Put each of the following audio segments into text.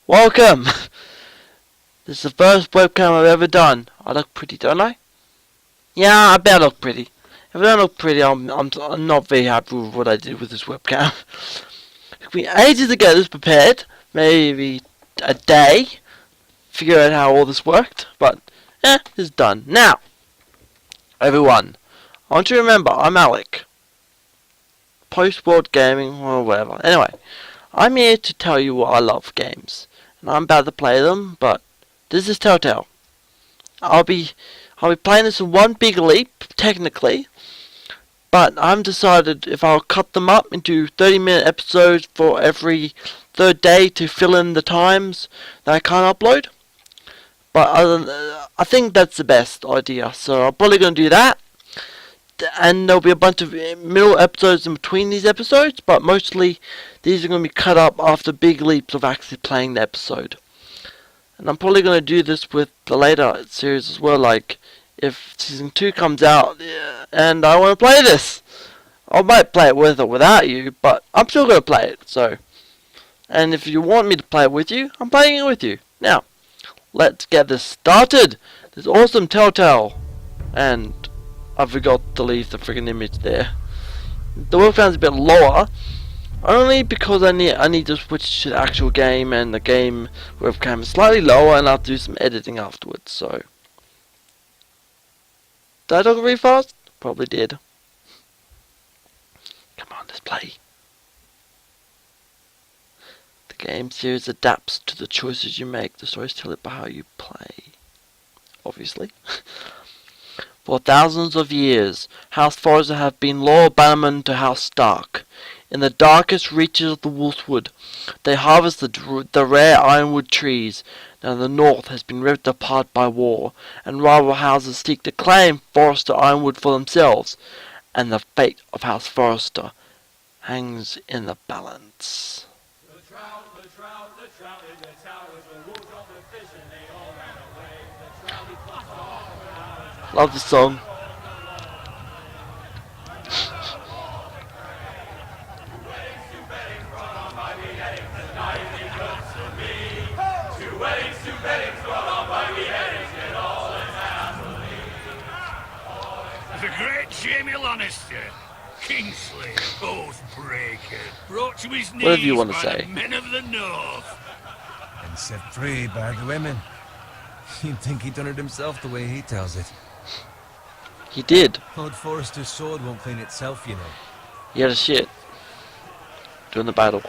Welcome! This is the first webcam I've ever done. I look pretty, don't I? Yeah, I bet I look pretty. If I don't look pretty, I'm not very happy with what I did with this webcam. It took me ages to get this prepared. Maybe a day. Figure out how all this worked. But, it's done. Now, everyone, I want you to remember, I'm Alec. Post-world gaming, or whatever. Anyway, I'm here to tell you why I love games. And I'm about to play them, but this is Telltale. I'll be playing this in one big leap, technically, but I haven't decided if I'll cut them up into 30-minute episodes for every third day to fill in the times that I can't upload. But I think that's the best idea, so I'm probably going to do that. And there'll be a bunch of middle episodes in between these episodes, but mostly these are going to be cut up after big leaps of actually playing the episode. And I'm probably going to do this with the later series as well, like if season 2 comes out and I want to play this. I might play it with or without you, but I'm still going to play it, so. And if you want me to play it with you, I'm playing it with you. Now, let's get this started. This awesome Telltale. And I forgot to leave the friggin' image there. The webcam's a bit lower, only because I need to switch to the actual game, and the game webcam is slightly lower, and I'll do some editing afterwards. So, did I talk really fast? Probably did. Come on, let's play. The game series adapts to the choices you make. The stories tell it by how you play. Obviously. For thousands of years, House Forrester have been loyal bannermen to House Stark. In the darkest reaches of the Wolfwood, they harvest the rare ironwood trees. Now the North has been ripped apart by war, and rival houses seek to claim Forrester ironwood for themselves, and the fate of House Forrester hangs in the balance. The trout in the towers, the wolves on the fish, and they all ran away. The trout he clutched off. Love this song. The great Jamie Lannister, Kingslayer, Oathbreaker, brought to his knees Whatever you want to by say. the men of the North. And set free by the women. You'd think he done it himself the way he tells it. He did. Lord Forrester's sword won't clean itself, you know. He had a shit. During the battle.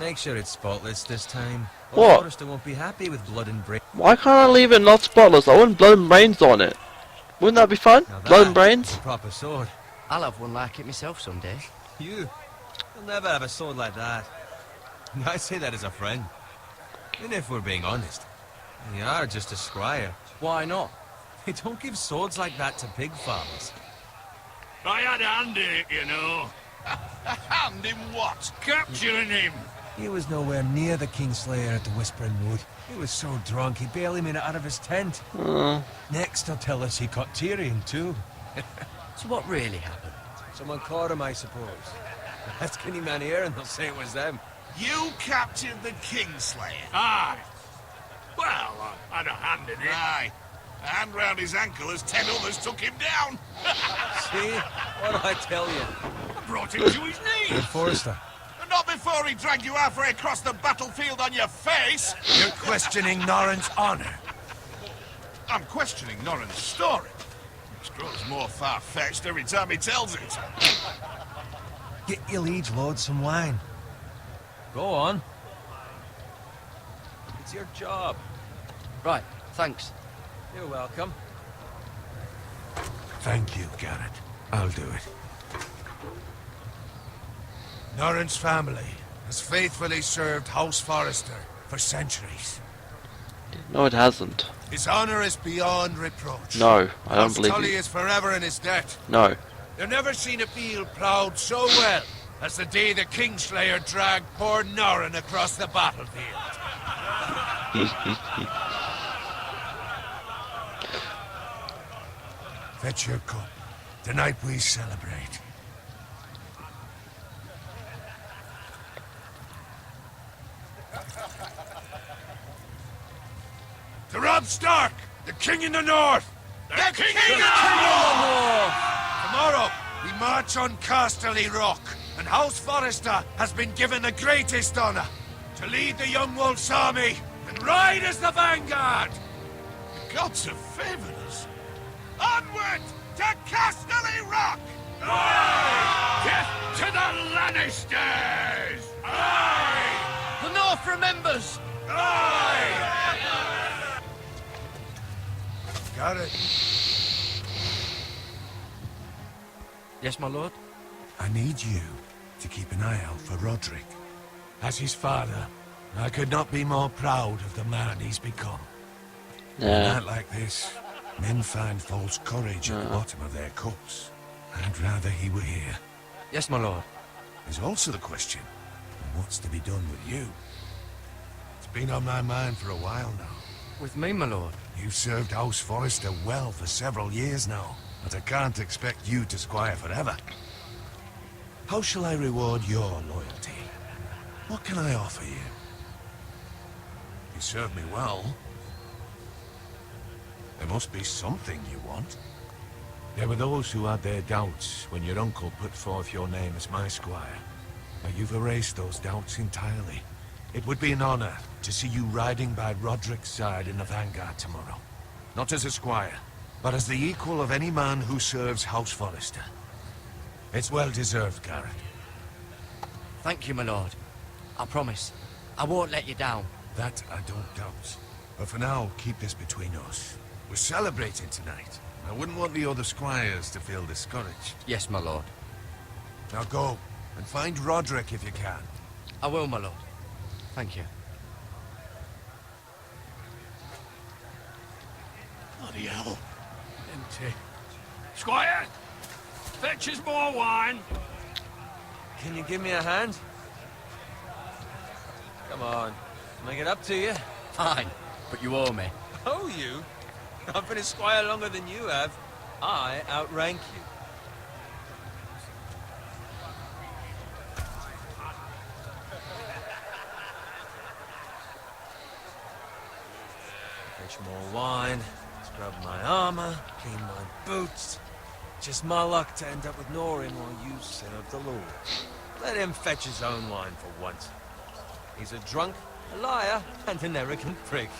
Make sure it's spotless this time. What? Lord Forrester won't be happy with blood and brains. Why can't I leave it not spotless? I want blood and brains on it. Wouldn't that be fun? Now Blood and that's brains? a proper sword. I'll have one like it myself someday. You'll never have a sword like that. And I say that as a friend. And if we're being honest, you are just a squire. Why not? They don't give swords like that to pig farmers. I had a hand in it, you know. A hand in what? Capturing him. He was nowhere near the Kingslayer at the Whispering Wood. He was so drunk he barely made it out of his tent. Next he'll tell us he caught Tyrion too. So what really happened? Someone caught him, I suppose. Ask any man here and they'll say it was them. You captured the Kingslayer. Aye. Well, I had a hand in it. Aye. A hand round his ankle as 10 others took him down. See? What did I tell you? I brought him to his knees. Lord Forrester. Not before he dragged you halfway across the battlefield on your face. You're questioning Norrin's honor. I'm questioning Norrin's story. It grows more far-fetched every time he tells it. Get your liege lord some wine. Go on. It's your job. Right, thanks. You're welcome. Thank you, Garrett. I'll do it. Norrin's family has faithfully served House Forrester for centuries. No, it hasn't. His honor is beyond reproach. No, I don't House believe Tully you. is forever in his debt. No. They've never seen a field ploughed so well as the day the Kingslayer dragged poor Norrin across the battlefield. Fetch your cup. Tonight we celebrate. To Rob Stark, the King in the North! The King in the North! Tomorrow, we march on Casterly Rock, and House Forrester has been given the greatest honor to lead the Young Wolf's army and ride as the vanguard! The gods have favored us. Onward to Casterly Rock! Aye! Death to the Lannisters! Aye! The North remembers! Aye! Got it. Yes, my lord? I need you to keep an eye out for Roderick. As his father, I could not be more proud of the man he's become. A Yeah. night like this, men find false courage at the bottom of their cups. I'd rather he were here. Yes, my lord. There's also the question of what's to be done with you. It's been on my mind for a while now. With me, my lord. You've served House Forrester well for several years now, but I can't expect you to squire forever. How shall I reward your loyalty? What can I offer you? You served me well. There must be something you want. There were those who had their doubts when your uncle put forth your name as my squire. But you've erased those doubts entirely. It would be an honor to see you riding by Roderick's side in the vanguard tomorrow. Not as a squire, but as the equal of any man who serves House Forrester. It's well deserved, Garrett. Thank you, my lord. I promise. I won't let you down. That I don't doubt. But for now, keep this between us. We're celebrating tonight. I wouldn't want the other squires to feel discouraged. Yes, my lord. Now go, and find Roderick if you can. I will, my lord. Thank you. Bloody hell. Empty. Squire! Fetch us more wine! Can you give me a hand? Come on. Make it up to you. Fine, but you owe me. Oh, you? I've been a squire longer than you have. I outrank you. Fetch more wine, scrub my armor, clean my boots. Just my luck to end up with Norin while you serve the Lord. Let him fetch his own wine for once. He's a drunk, a liar, and an arrogant prick.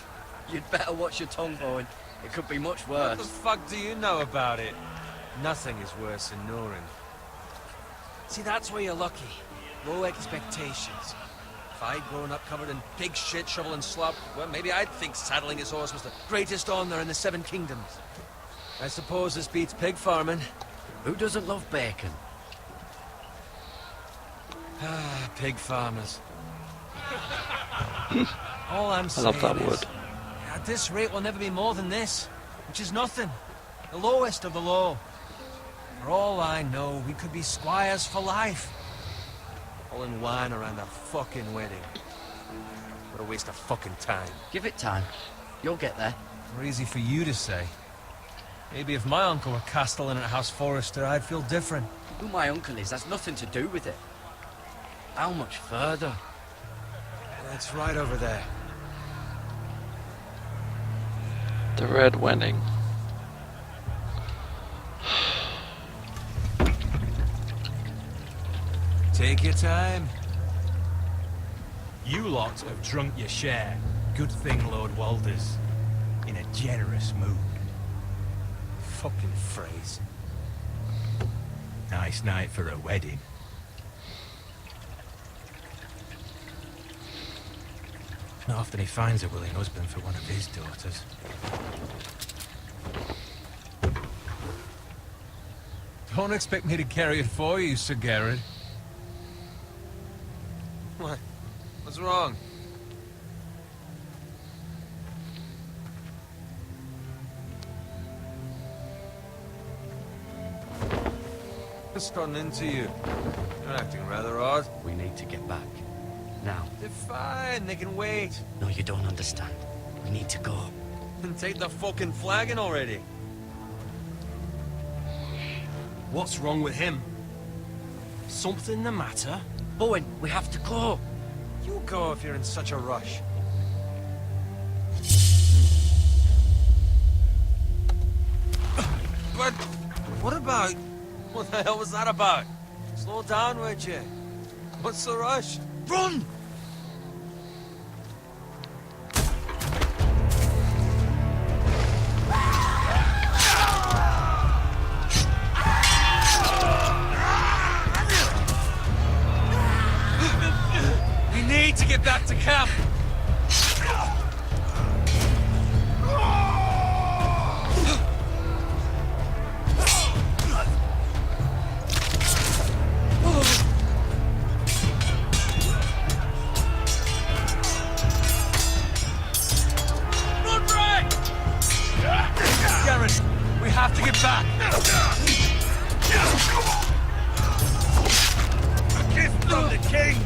You'd better watch your tongue, Bowen. It could be much What the worse. fuck do you know about it? Nothing is worse than Norin. See, that's where you're lucky. Low expectations. If I'd grown up covered in pig shit, shovel and slop, well, maybe I'd think saddling his horse was the greatest honor in the Seven Kingdoms. I suppose this beats pig farming. Who doesn't love bacon? Ah, pig farmers. All I'm I saying love that is, word. at this rate, we'll never be more than this, which is nothing. The lowest of the low. For all I know, we could be squires for life. All in wine around a fucking wedding. What a waste of fucking time. Give it time. You'll get there. More easy for you to say. Maybe if my uncle were castellan at House Forrester, I'd feel different. Who my uncle is, that's nothing to do with it. How much further? That's right over there. The Red Wedding. Take your time. You lot have drunk your share. Good thing Lord Walder's in a generous mood. Fucking phrase. Nice night for a wedding. Not often he finds a willing husband for one of his daughters. Don't expect me to carry it for you, Sir Garrett. What? What's wrong? What's gotten into you? You're acting rather odd. We need to get back. Now. They're fine, they can wait. No, you don't understand. We need to go. And take the fucking flagon already. What's wrong with him? Something the matter? Bowen, we have to go. You go if you're in such a rush. But what about... What the hell was that about? Slow down, would you? What's the rush? Run! We need to get back to camp. We have to get back. A gift from the king.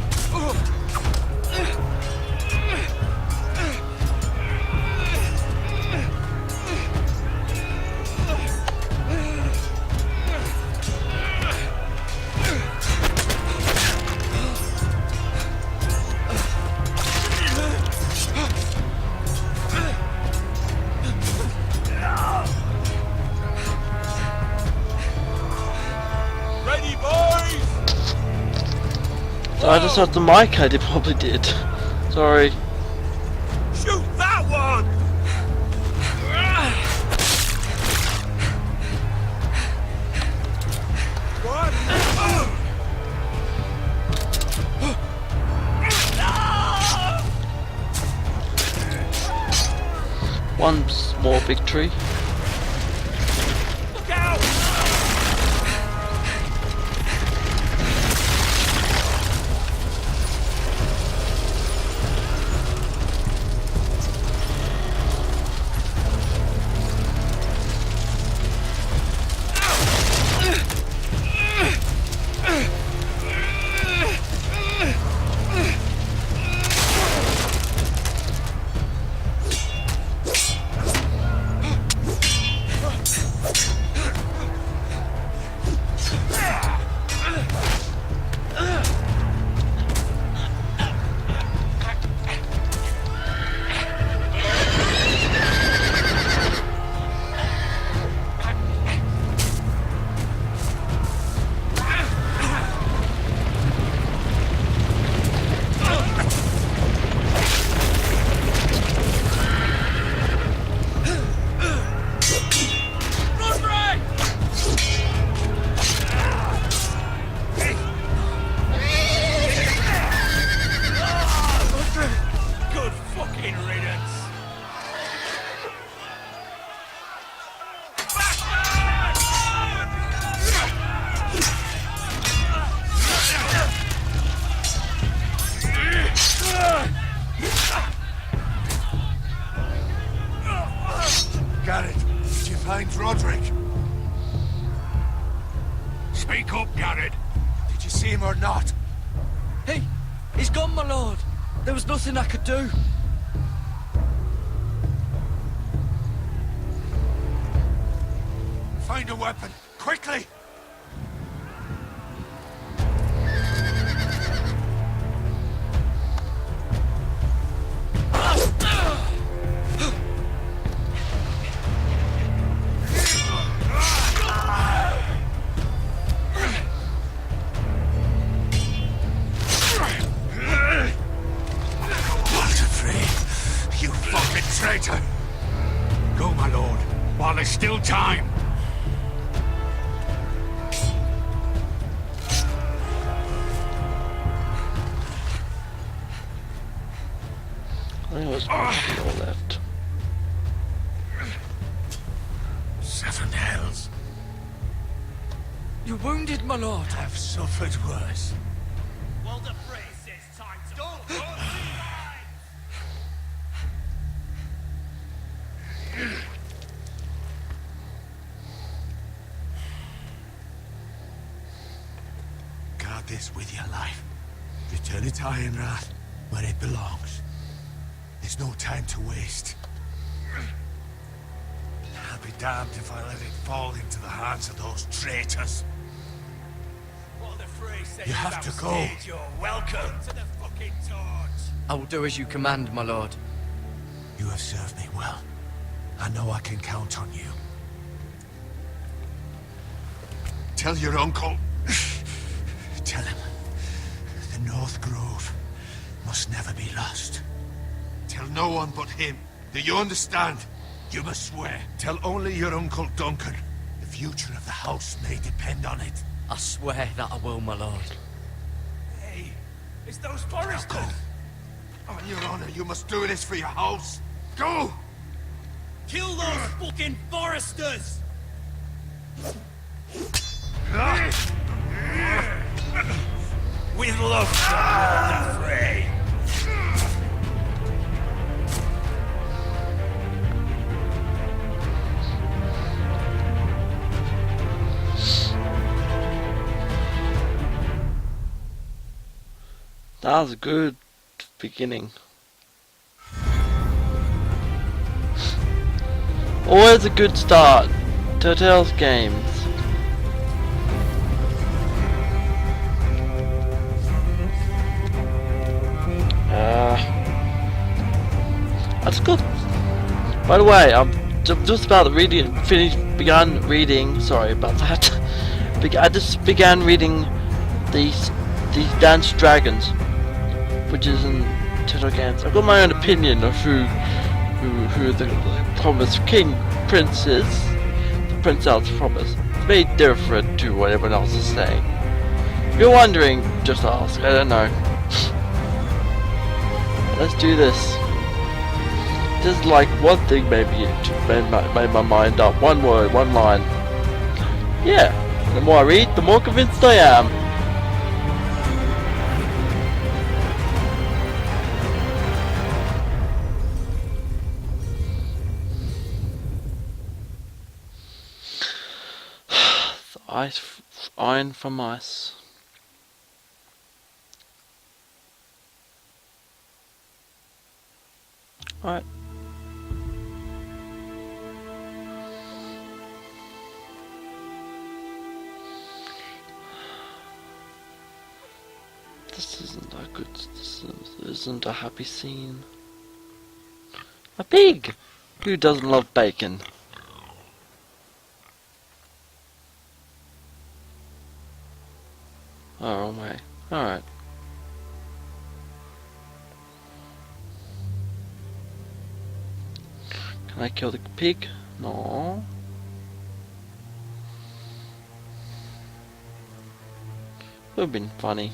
I just had the mic, I probably did. Sorry. Shoot that one! What? One small victory. Look out! Roderick? Speak up, Garrett. Did you see him or not? He's gone, my lord. There was nothing I could do. Find a weapon, quickly! You fucking traitor! Go, my lord, while there's still time. I think it was all left. 7 hells. You're wounded, my lord. I've suffered worse. Well, the phrase says time to... Don't Guard this with your life. Return it to Ironrath, where it belongs. There's no time to waste. I'll be damned if I let it fall into the hands of those traitors. Well, the You have to go. You're welcome to the fucking torch. I will do as you command, my lord. You have served me well. I know I can count on you. Tell your uncle. Tell him the North Grove must never be lost. Tell no one but him. Do you understand? You must swear. Tell only your Uncle Duncan. The future of the house may depend on it. I swear that I will, my lord. Hey, it's those foresters. On your honor, you must do this for your house. Go! Kill those fucking foresters! With love, not afraid. That was a good beginning. Always a good start. Telltale's games. That's good. By the way, I'm just about to began reading. Sorry about that. I just began reading these Dance Dragons, which is in Telltale games. I've got my own opinion of who the promised king prince is. The princess promise. It's very different to what everyone else is saying. If you're wondering, just ask. I don't know. Let's do this. Just like one thing made my mind up. One word, one line. Yeah. The more I read, the more convinced I am. Iron from ice. Alright. This isn't a good. This isn't a happy scene. A pig! Who doesn't love bacon? Oh, wrong way. Alright. Can I kill the pig? No. Would have been funny.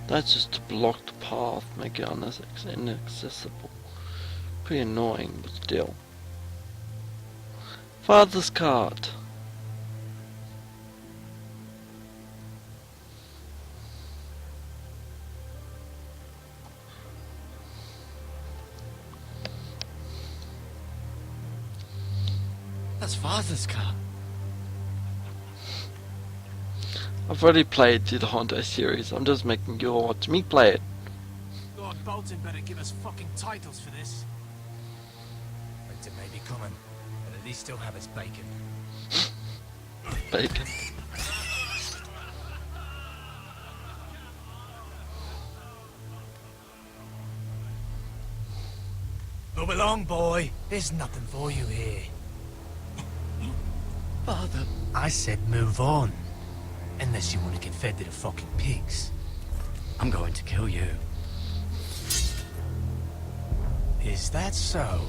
That's just to block the path, make it inaccessible. Pretty annoying, but still. Father's card. That's father's car. I've already played the Hondo series. I'm just making you watch me play it. Lord Bolton better give us fucking titles for this. Winter may be coming, but at least he'll have his bacon. Bacon. Move along, boy. There's nothing for you here. Father. I said move on. Unless you want to get fed to the fucking pigs. I'm going to kill you. Is that so?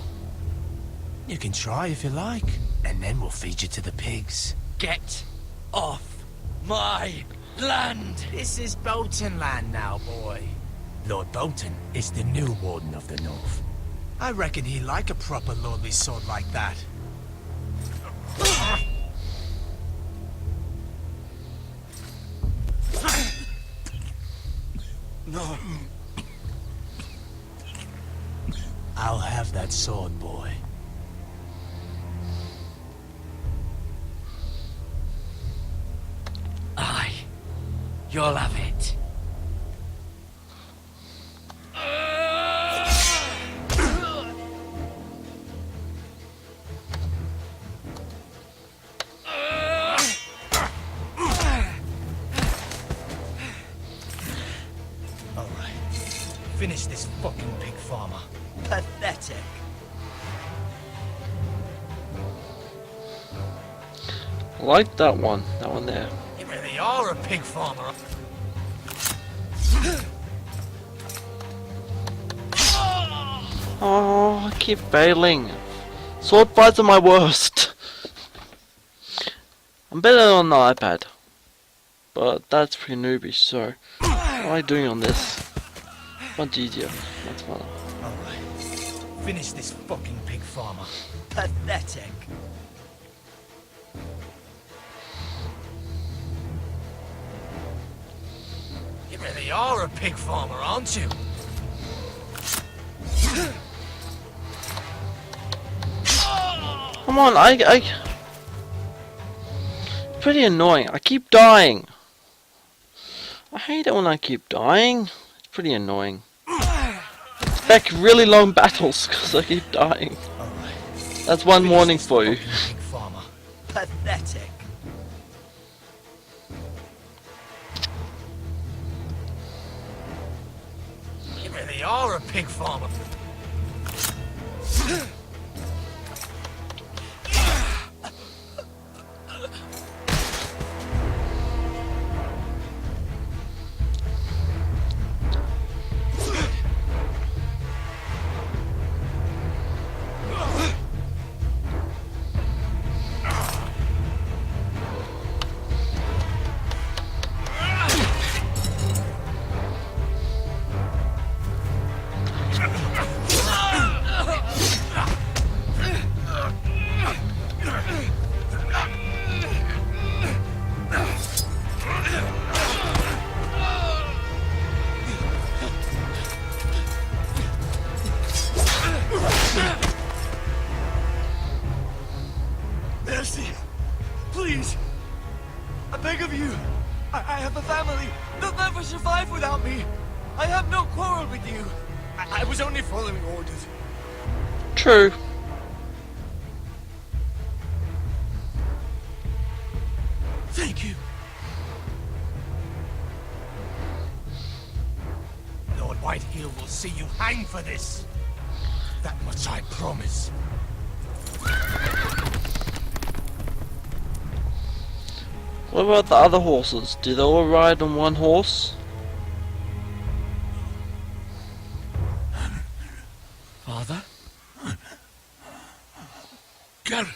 You can try if you like, and then we'll feed you to the pigs. Get off my land! This is Bolton land now, boy. Lord Bolton is the new Warden of the North. I reckon he'd like a proper lordly sword like that. No. I'll have that sword, boy. You'll have it. Alright. Finish this fucking pig farmer. Pathetic. I like that one there. You really are a pig farmer. Oh, I keep failing. Sword fights are my worst. I'm better on the iPad, but that's pretty noobish, so what am I doing on this? Much easier, much funner. Alright. Finish this fucking pig farmer. Pathetic. You really are a pig farmer, aren't you? Come on, pretty annoying. I keep dying. I hate it when I keep dying. It's pretty annoying. Expect really long battles because I keep dying. Alright. That's one warning for you. Pig farmer. Pathetic. You really are a pig farmer. Mercy! Please! I beg of you! I have a family! They'll never survive without me! I have no quarrel with you! I was only following orders. True. Thank you! Lord Whitehill will see you hang for this. That much I promise. What about the other horses? Do they all ride on one horse? Father? Garrett,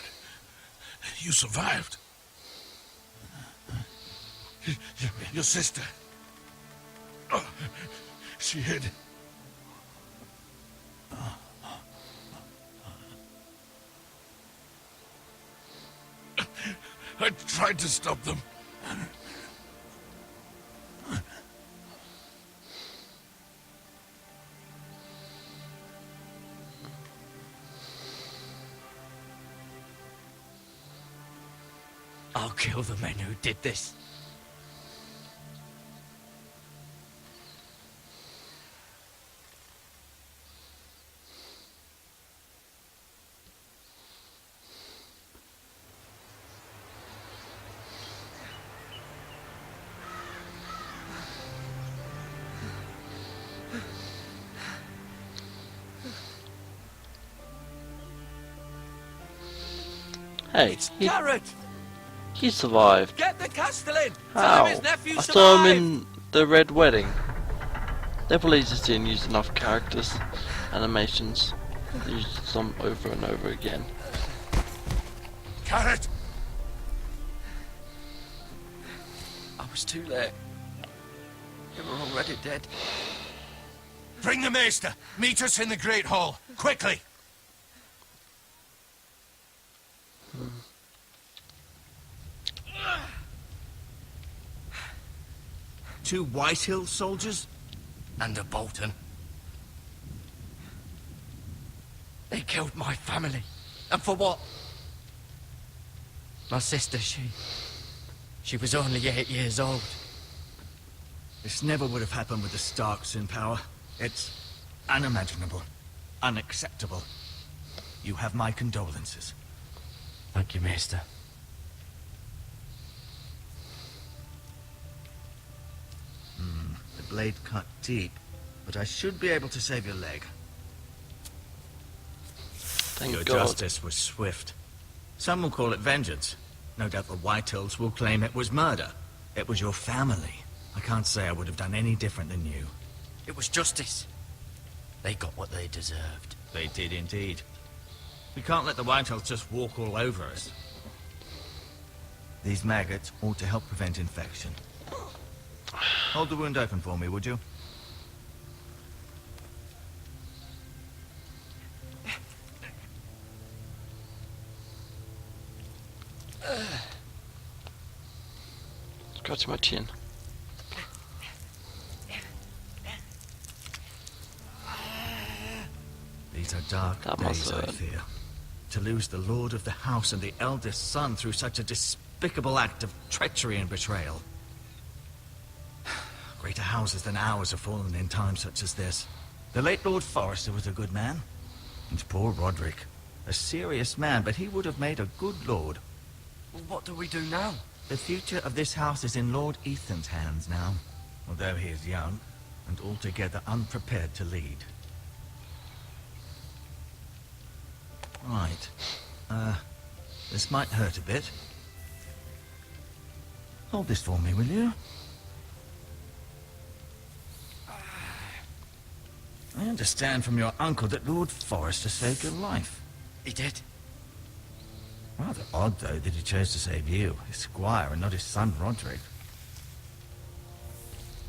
you survived. Your sister. Oh, she hid. I tried to stop them. I'll kill the men who did this. Hey, It's Garrett! he survived. Get the Castellan! Tell How? him his nephew I saw him survived! in the Red Wedding. They probably just didn't use enough characters, animations. They used some over and over again. Garrett! I was too late. They were already dead. Bring the maester. Meet us in the Great Hall. Quickly. Two Whitehill soldiers? And a Bolton. They killed my family. And for what? My sister, she was only 8 years old. This never would have happened with the Starks in power. It's unimaginable. Unacceptable. You have my condolences. Thank you, Maester. The blade cut deep, but I should be able to save your leg. Thank Your God. justice was swift. Some will call it vengeance. No doubt the Whitehills will claim it was murder. It was your family. I can't say I would have done any different than you. It was justice. They got what they deserved. They did indeed. We can't let the Whitehills just walk all over us. These maggots ought to help prevent infection. Hold the wound open for me, would you? Scratch my chin. These are dark That must days, I hurt. fear. To lose the lord of the house and the eldest son through such a despicable act of treachery and betrayal. Greater houses than ours have fallen in times such as this. The late Lord Forrester was a good man. And poor Roderick. A serious man, but he would have made a good lord. Well, what do we do now? The future of this house is in Lord Ethan's hands now. Although he is young, and altogether unprepared to lead. Right. This might hurt a bit. Hold this for me, will you? I understand from your uncle that Lord Forrester saved your life. He did. Rather odd, though, that he chose to save you, his squire, and not his son Roderick.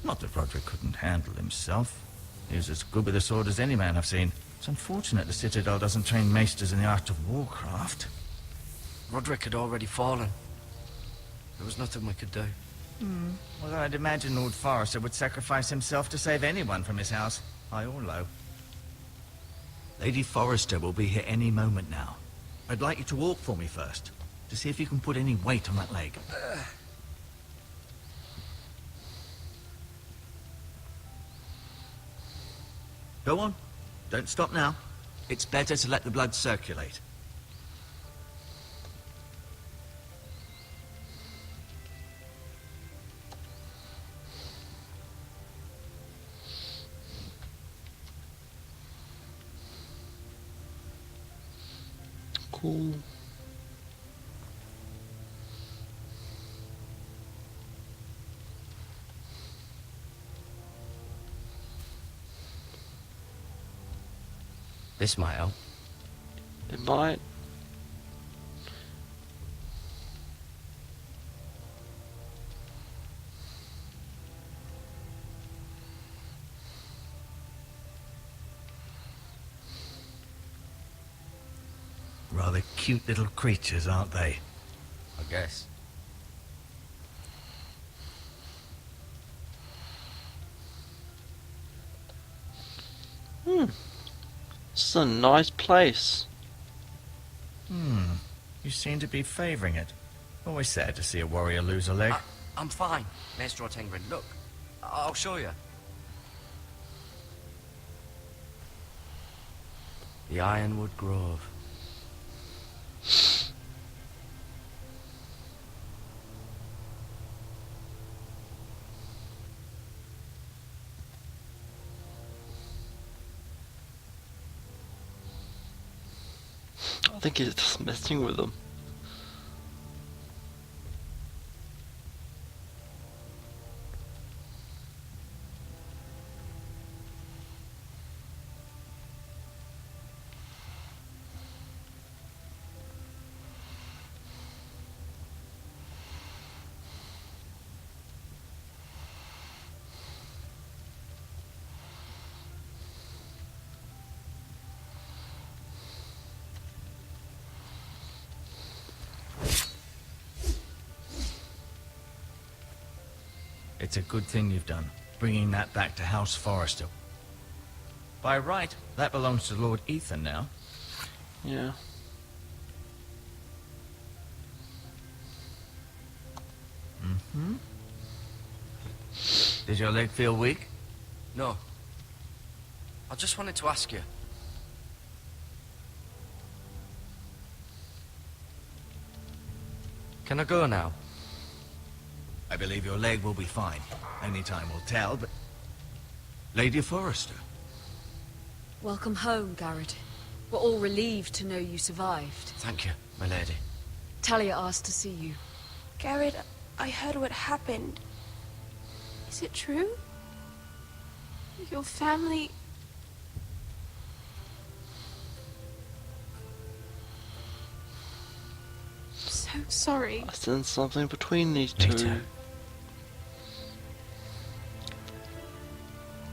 Not that Roderick couldn't handle himself. He was as good with a sword as any man I've seen. It's unfortunate the Citadel doesn't train maesters in the art of warcraft. Roderick had already fallen. There was nothing we could do. Well, I'd imagine Lord Forrester would sacrifice himself to save anyone from his house, high or low. Lady Forrester will be here any moment now. I'd like you to walk for me first, to see if you can put any weight on that leg. Go on. Don't stop now. It's better to let the blood circulate. Cool. This might help. It might. Rather cute little creatures, aren't they? I guess. This is a nice place. You seem to be favouring it. Always sad to see a warrior lose a leg. I'm fine, Maester Ortengrin. Look, I'll show you. The Ironwood Grove. I think he's just messing with them. It's a good thing you've done, bringing that back to House Forrester. By right, that belongs to Lord Ethan now. Yeah. Did your leg feel weak? No. I just wanted to ask you. Can I go now? I believe your leg will be fine. Only time will tell, but... Lady Forrester. Welcome home, Garrett. We're all relieved to know you survived. Thank you, my lady. Talia asked to see you. Garrett, I heard what happened. Is it true? Your family... So sorry. I sense something between these Me two. too.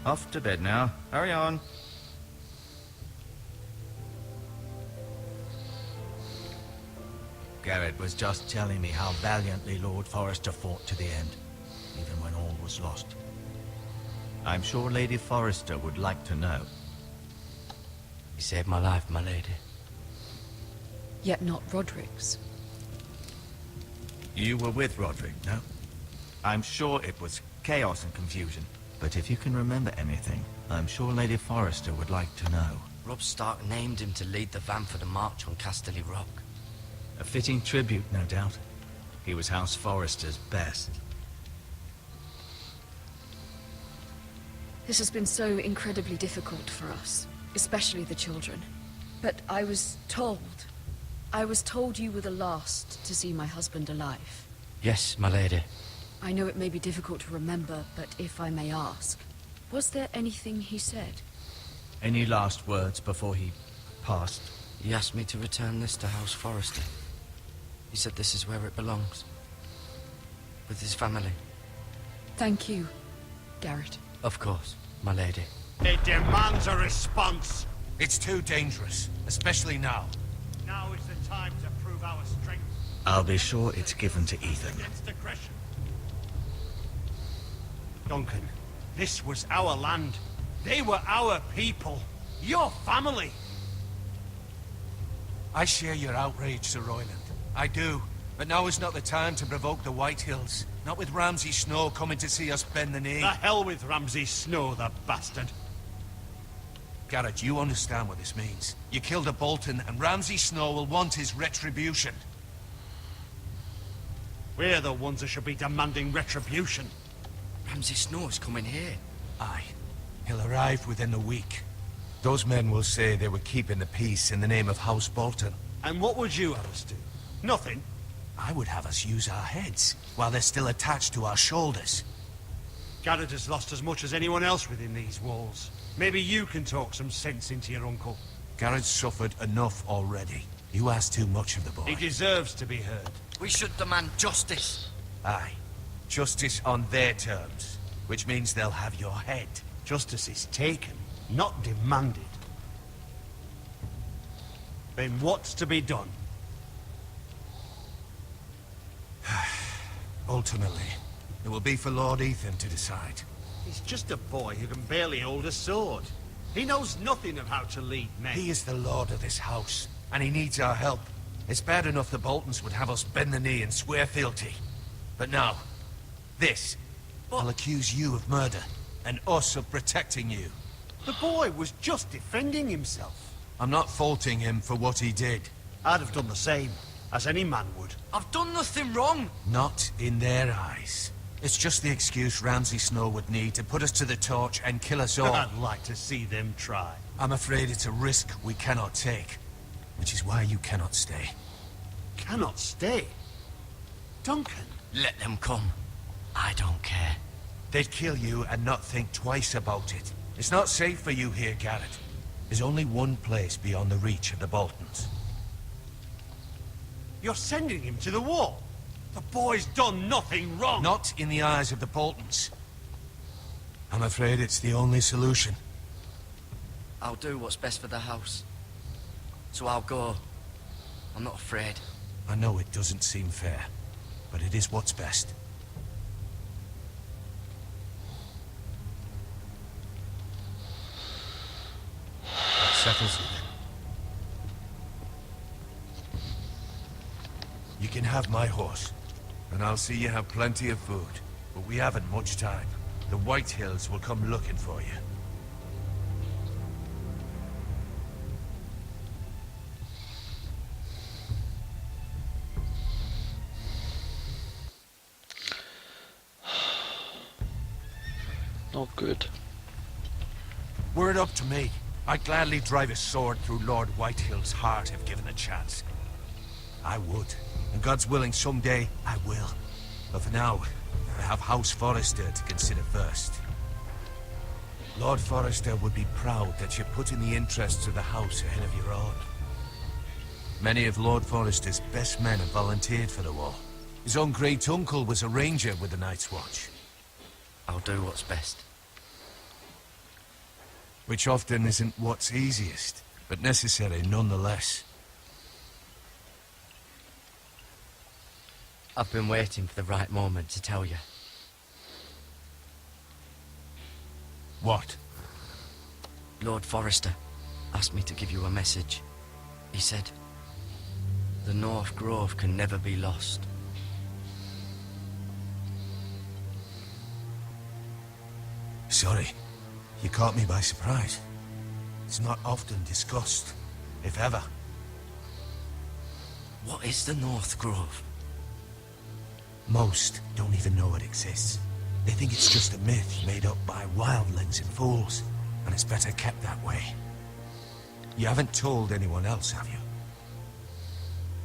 Off to bed now. Hurry on. Garrett was just telling me how valiantly Lord Forrester fought to the end, even when all was lost. I'm sure Lady Forrester would like to know. You saved my life, my lady. Yet not Roderick's. You were with Roderick, no? I'm sure it was chaos and confusion. But if you can remember anything, I'm sure Lady Forrester would like to know. Robb Stark named him to lead the van for the march on Casterly Rock. A fitting tribute, no doubt. He was House Forrester's best. This has been so incredibly difficult for us, especially the children. But I was told you were the last to see my husband alive. Yes, my lady. I know it may be difficult to remember, but if I may ask, was there anything he said? Any last words before he passed? He asked me to return this to House Forrester. He said this is where it belongs. With his family. Thank you, Garrett. Of course, my lady. It demands a response. It's too dangerous, especially now. Now is the time to prove our strength I'll be sure it's given to Ethan. against aggression. Duncan, this was our land. They were our people. Your family. I share your outrage, Sir Royland. I do. But now is not the time to provoke the Whitehills. Not with Ramsay Snow coming to see us bend the knee. The hell with Ramsay Snow, the bastard. Garrett, you understand what this means. You killed a Bolton, and Ramsay Snow will want his retribution. We're the ones that should be demanding retribution. Ramsay Snow is coming here. Aye. He'll arrive within a week. Those men will say they were keeping the peace in the name of House Bolton. And what would you have us do? Nothing. I would have us use our heads, while they're still attached to our shoulders. Garrett has lost as much as anyone else within these walls. Maybe you can talk some sense into your uncle. Garrett's suffered enough already. You ask too much of the boy. He deserves to be heard. We should demand justice. Aye. Justice on their terms, which means they'll have your head. Justice is taken, not demanded. Then what's to be done? Ultimately, it will be for Lord Ethan to decide. He's just a boy who can barely hold a sword. He knows nothing of how to lead men. He is the lord of this house, and he needs our help. It's bad enough the Boltons would have us bend the knee and swear fealty. But now, this. I'll accuse you of murder, and us of protecting you. The boy was just defending himself. I'm not faulting him for what he did. I'd have done the same, as any man would. I've done nothing wrong. Not in their eyes. It's just the excuse Ramsay Snow would need to put us to the torch and kill us all. I'd like to see them try. I'm afraid it's a risk we cannot take, which is why you cannot stay. Cannot stay. Duncan. Let them come. I don't care. They'd kill you and not think twice about it. It's not safe for you here, Garrett. There's only one place beyond the reach of the Boltons. You're sending him to the wall. The boy's done nothing wrong. Not in the eyes of the Boltons. I'm afraid it's the only solution. I'll do what's best for the house. So I'll go. I'm not afraid. I know it doesn't seem fair, but it is what's best. That settles it. You can have my horse, and I'll see you have plenty of food, but we haven't much time. the White Hills will come looking for you. Not good. Were it up to me, I'd gladly drive a sword through Lord Whitehill's heart if given a chance. I would, and God's willing someday I will. But for now, I have House Forrester to consider first. Lord Forrester would be proud that you're putting the interests of the house ahead of your own. Many of Lord Forrester's best men have volunteered for the war. His own great-uncle was a ranger with the Night's Watch. I'll do what's best. Which often isn't what's easiest, but necessary nonetheless. I've been waiting for the right moment to tell you. What? Lord Forrester asked me to give you a message. He said, the North Grove can never be lost. Sorry, you caught me by surprise. It's not often discussed, if ever. What is the North Grove? Most don't even know it exists. They think it's just a myth made up by wildlings and fools, and it's better kept that way. You haven't told anyone else, have you?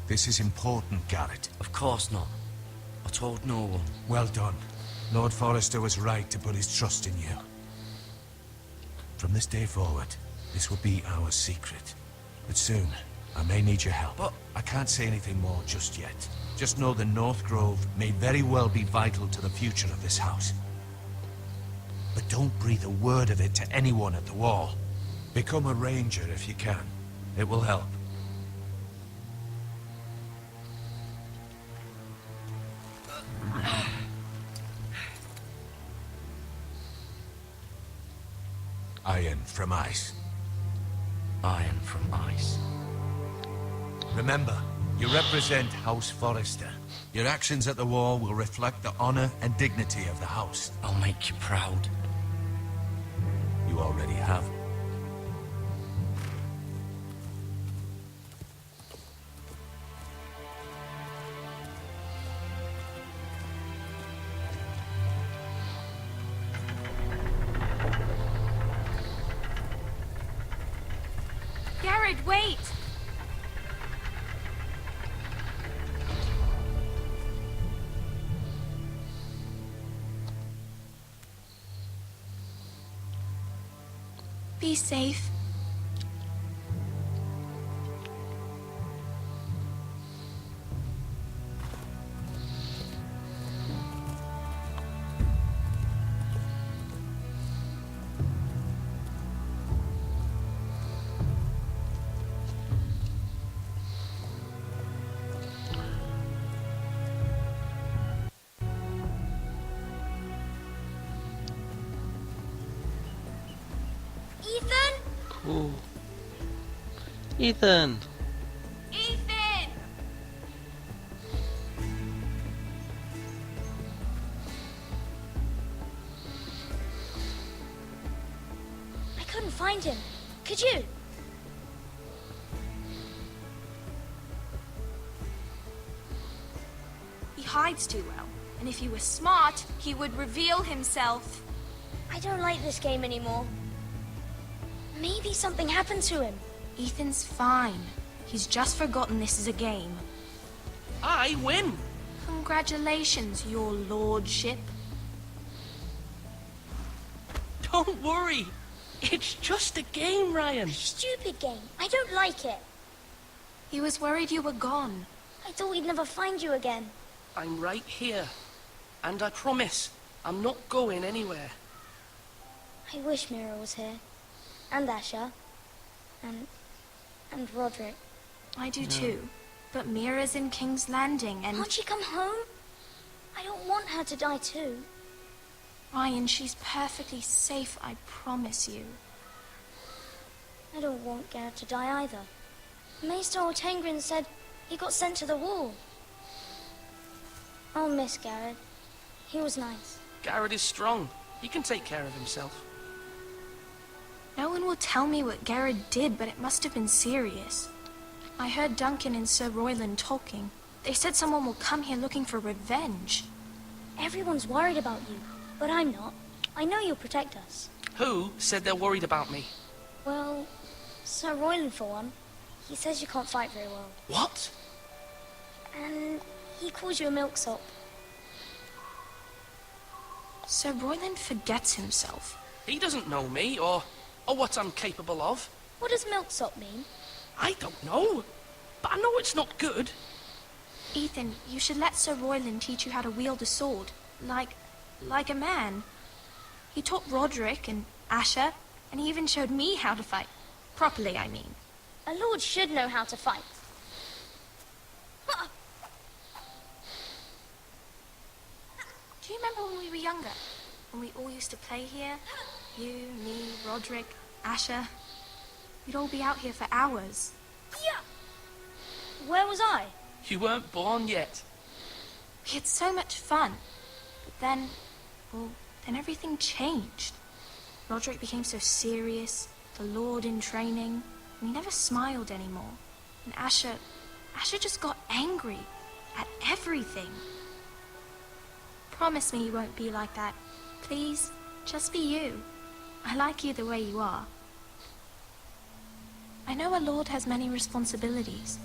This is important, Garrett. Of course not. I told no one. Well done. Lord Forrester was right to put his trust in you. From this day forward, this will be our secret. But soon, I may need your help. But I can't say anything more just yet. Just know the North Grove may very well be vital to the future of this house. But don't breathe a word of it to anyone at the wall. Become a ranger if you can. It will help. Iron from ice. Iron from ice. Remember, you represent House Forrester. Your actions at the war will reflect the honor and dignity of the house. I'll make you proud. You already have. Garrett, wait! Be safe. Cool. Ethan! Ethan! I couldn't find him. Could you? He hides too well, and if he was smart, he would reveal himself. I don't like this game anymore. Maybe something happened to him. Ethan's fine. He's just forgotten this is a game. I win! Congratulations, your lordship. Don't worry. It's just a game, Ryan. Stupid game. I don't like it. He was worried you were gone. I thought we'd never find you again. I'm right here. And I promise, I'm not going anywhere. I wish Mira was here. And Asher. And Roderick. I do too. But Mira's in King's Landing and... Can't she come home? I don't want her to die too. Ryan, she's perfectly safe, I promise you. I don't want Garrett to die either. Maester Ortengrin said he got sent to the wall. I'll miss Garrett. He was nice. Garrett is strong. He can take care of himself. No one will tell me what Garrett did, but it must have been serious. I heard Duncan and Sir Royland talking. They said someone will come here looking for revenge. Everyone's worried about you, but I'm not. I know you'll protect us. Who said they're worried about me? Well, Sir Royland for one. He says you can't fight very well. What? And he calls you a milksop. Sir Royland forgets himself. He doesn't know me, or what I'm capable of. What does milksop mean? I don't know, but I know it's not good. Ethan, you should let Sir Royland teach you how to wield a sword. Like a man. He taught Roderick and Asher, and he even showed me how to fight. Properly, I mean. A lord should know how to fight. Do you remember when we were younger? When we all used to play here? You, me, Roderick, Asher. We'd all be out here for hours. Yeah. Where was I? You weren't born yet. We had so much fun. But then everything changed. Roderick became so serious, the Lord in training, and he never smiled anymore. And Asher just got angry at everything. Promise me you won't be like that. Please, just be you. I like you the way you are. I know a lord has many responsibilities,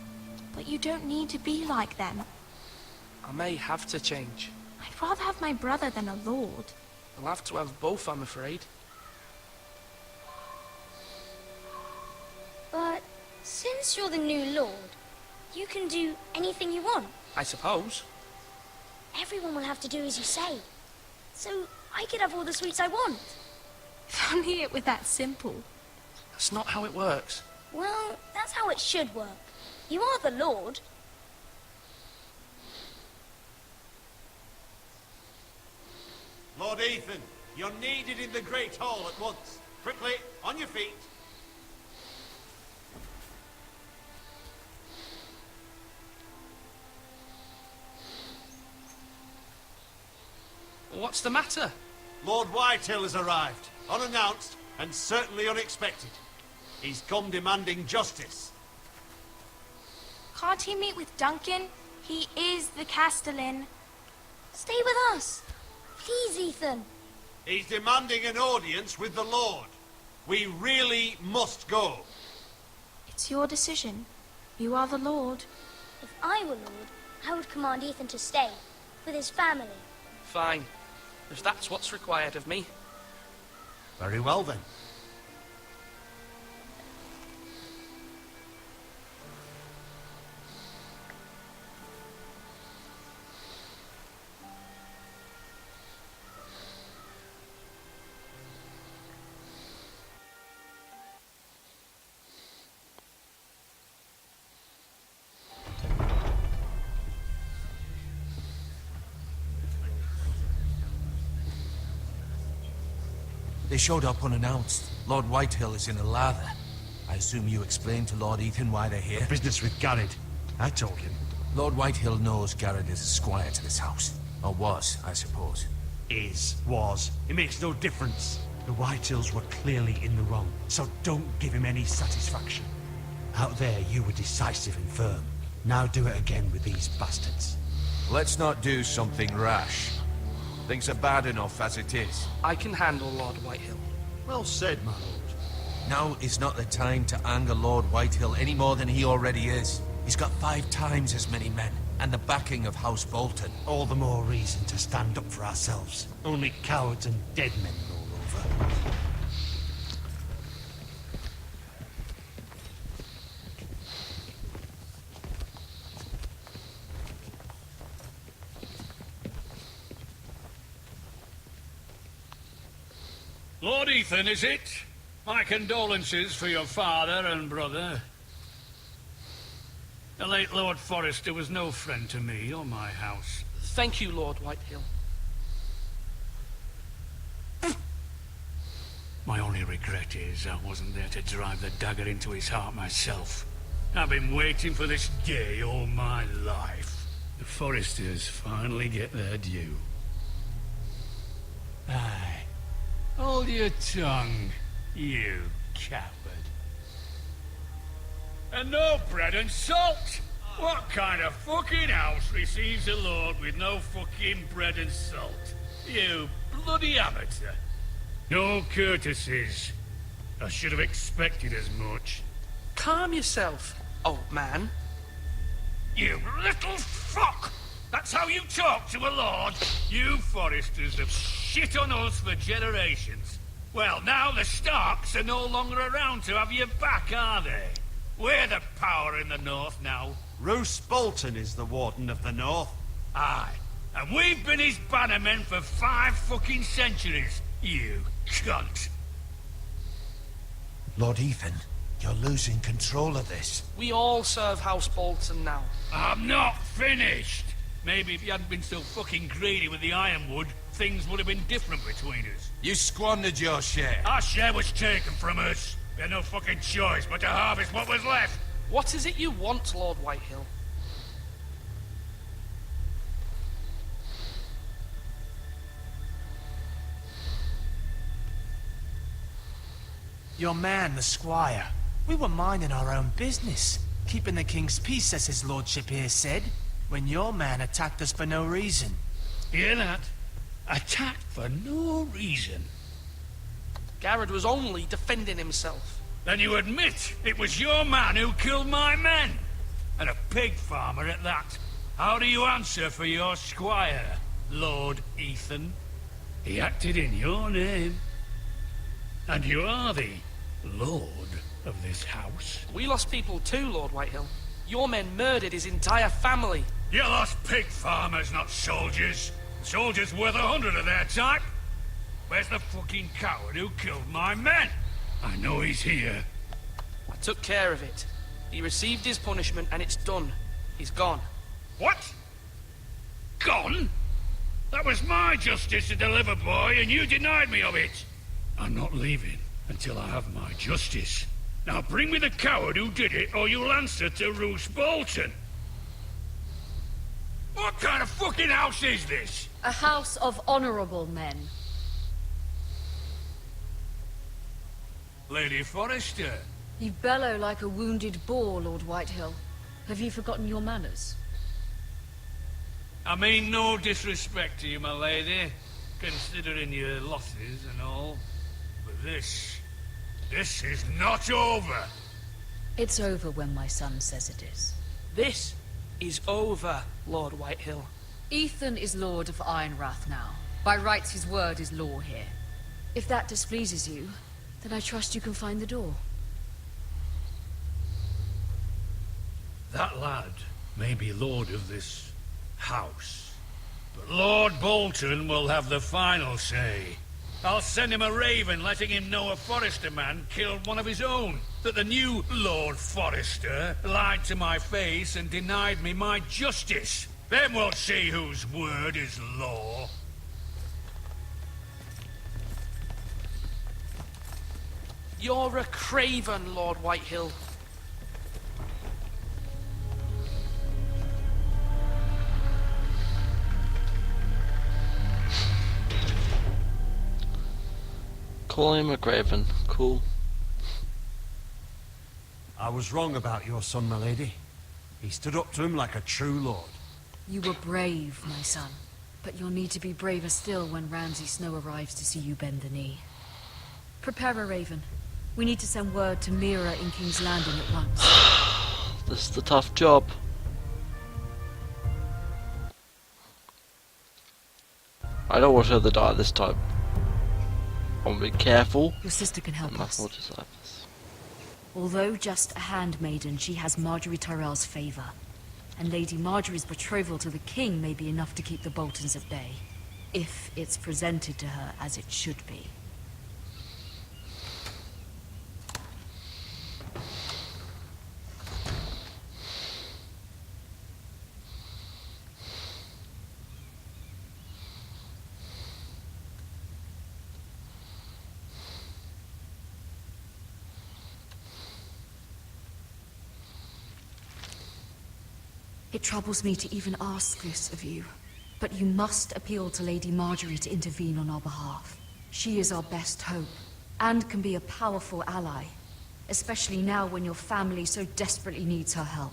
but you don't need to be like them. I may have to change. I'd rather have my brother than a lord. I'll have to have both, I'm afraid. But since you're the new lord, you can do anything you want. I suppose. Everyone will have to do as you say. So I could have all the sweets I want. If only it were that simple. That's not how it works. Well, that's how it should work. You are the lord. Lord Ethan, you're needed in the Great Hall at once. Quickly, on your feet. What's the matter? Lord Whitehill has arrived, unannounced and certainly unexpected. He's come demanding justice. Can't he meet with Duncan? He is the Castellan. Stay with us. Please, Ethan. He's demanding an audience with the Lord. We really must go. It's your decision. You are the Lord. If I were lord, I would command Ethan to stay with his family. Fine. If that's what's required of me. Very well then. They showed up unannounced. Lord Whitehill is in a lather. I assume you explained to Lord Ethan why they're here? Business with Garrett. I told him. Lord Whitehill knows Garrett is a squire to this house. Or was, I suppose. Was. It makes no difference. The Whitehills were clearly in the wrong, so don't give him any satisfaction. Out there, you were decisive and firm. Now do it again with these bastards. Let's not do something rash. Things are bad enough as it is. I can handle Lord Whitehill. Well said, my lord. Now is not the time to anger Lord Whitehill any more than he already is. He's got 5 times as many men, and the backing of House Bolton. All the more reason to stand up for ourselves. Only cowards and dead men roll over. Lord Ethan, is it? My condolences for your father and brother. The late Lord Forrester was no friend to me or my house. Thank you, Lord Whitehill. My only regret is I wasn't there to drive the dagger into his heart myself. I've been waiting for this day all my life. The Forresters finally get their due. Aye. Hold your tongue, you coward. And no bread and salt? What kind of fucking house receives a lord with no fucking bread and salt? You bloody amateur. No courtesies. I should have expected as much. Calm yourself, old man. You little fuck! That's how you talk to a lord? You Foresters have shit on us for generations. Well, now the Starks are no longer around to have your back, are they? We're the power in the north now. Roose Bolton is the Warden of the North. Aye. And we've been his bannermen for 5 fucking centuries, you cunt. Lord Ethan, you're losing control of this. We all serve House Bolton now. I'm not finished. Maybe if you hadn't been so fucking greedy with the ironwood, things would have been different between us. You squandered your share. Our share was taken from us. We had no fucking choice but to harvest what was left. What is it you want, Lord Whitehill? Your man, the squire. We were minding our own business, keeping the king's peace, as his lordship here said, when your man attacked us for no reason. Hear that? Attacked for no reason. Garrett was only defending himself. Then you admit it was your man who killed my men? And a pig farmer at that. How do you answer for your squire, Lord Ethan? He acted in your name. And you are the lord of this house. We lost people too, Lord Whitehill. Your men murdered his entire family. You lost pig farmers, not soldiers. Soldiers worth 100 of their type. Where's the fucking coward who killed my men? I know he's here. I took care of it. He received his punishment and it's done. He's gone. What? Gone? That was my justice to deliver, boy, and you denied me of it. I'm not leaving until I have my justice. Now bring me the coward who did it, or you'll answer to Roose Bolton. What kind of fucking house is this? A house of honorable men. Lady Forrester. You bellow like a wounded boar, Lord Whitehill. Have you forgotten your manners? I mean no disrespect to you, my lady, considering your losses and all. But this is not over. It's over when my son says it is. This is over, Lord Whitehill. Ethan is Lord of Ironrath now. By rights, his word is law here. If that displeases you, then I trust you can find the door. That lad may be lord of this house, but Lord Bolton will have the final say. I'll send him a raven letting him know a Forrester man killed one of his own. That the new Lord Forrester lied to my face and denied me my justice. Then we'll see whose word is law. You're a craven, Lord Whitehill. Call him a Graven. Cool. I was wrong about your son, my lady. He stood up to him like a true lord. You were brave, my son. But you'll need to be braver still when Ramsay Snow arrives to see you bend the knee. Prepare a raven. We need to send word to Mira in King's Landing at once. This is the tough job. I don't want her to die this time. I'm be careful. Your sister can help us. More disciples. Although just a handmaiden, she has Marjorie Tyrell's favor. And Lady Marjorie's betrothal to the king may be enough to keep the Boltons at bay. If it's presented to her as it should be. It troubles me to even ask this of you, but you must appeal to Lady Marjorie to intervene on our behalf. She is our best hope, and can be a powerful ally. Especially now when your family so desperately needs her help.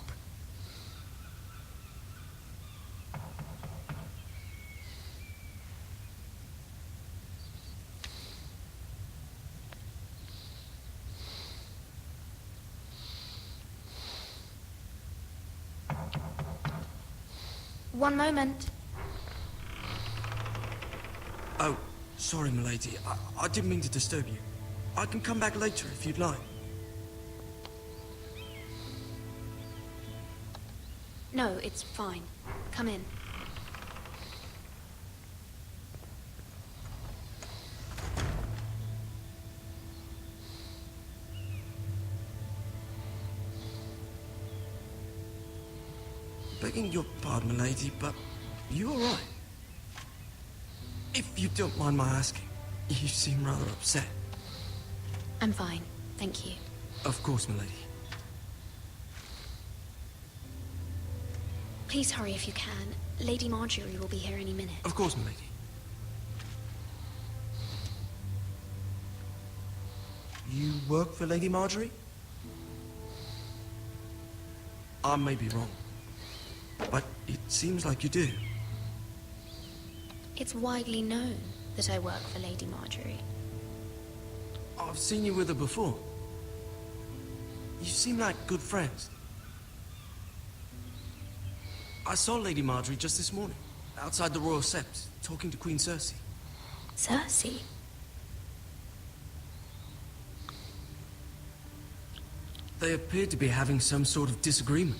One moment. Oh, sorry, milady. I didn't mean to disturb you. I can come back later if you'd like. No, it's fine. Come in. Begging your pardon, milady, but you all right? If you don't mind my asking, you seem rather upset. I'm fine, thank you. Of course, milady. Please hurry if you can. Lady Marjorie will be here any minute. Of course, milady. You work for Lady Marjorie? I may be wrong, but it seems like you do. It's widely known that I work for Lady Marjorie. I've seen you with her before. You seem like good friends. I saw Lady Marjorie just this morning, outside the Royal Sept, talking to Queen Cersei. Cersei? They appeared to be having some sort of disagreement.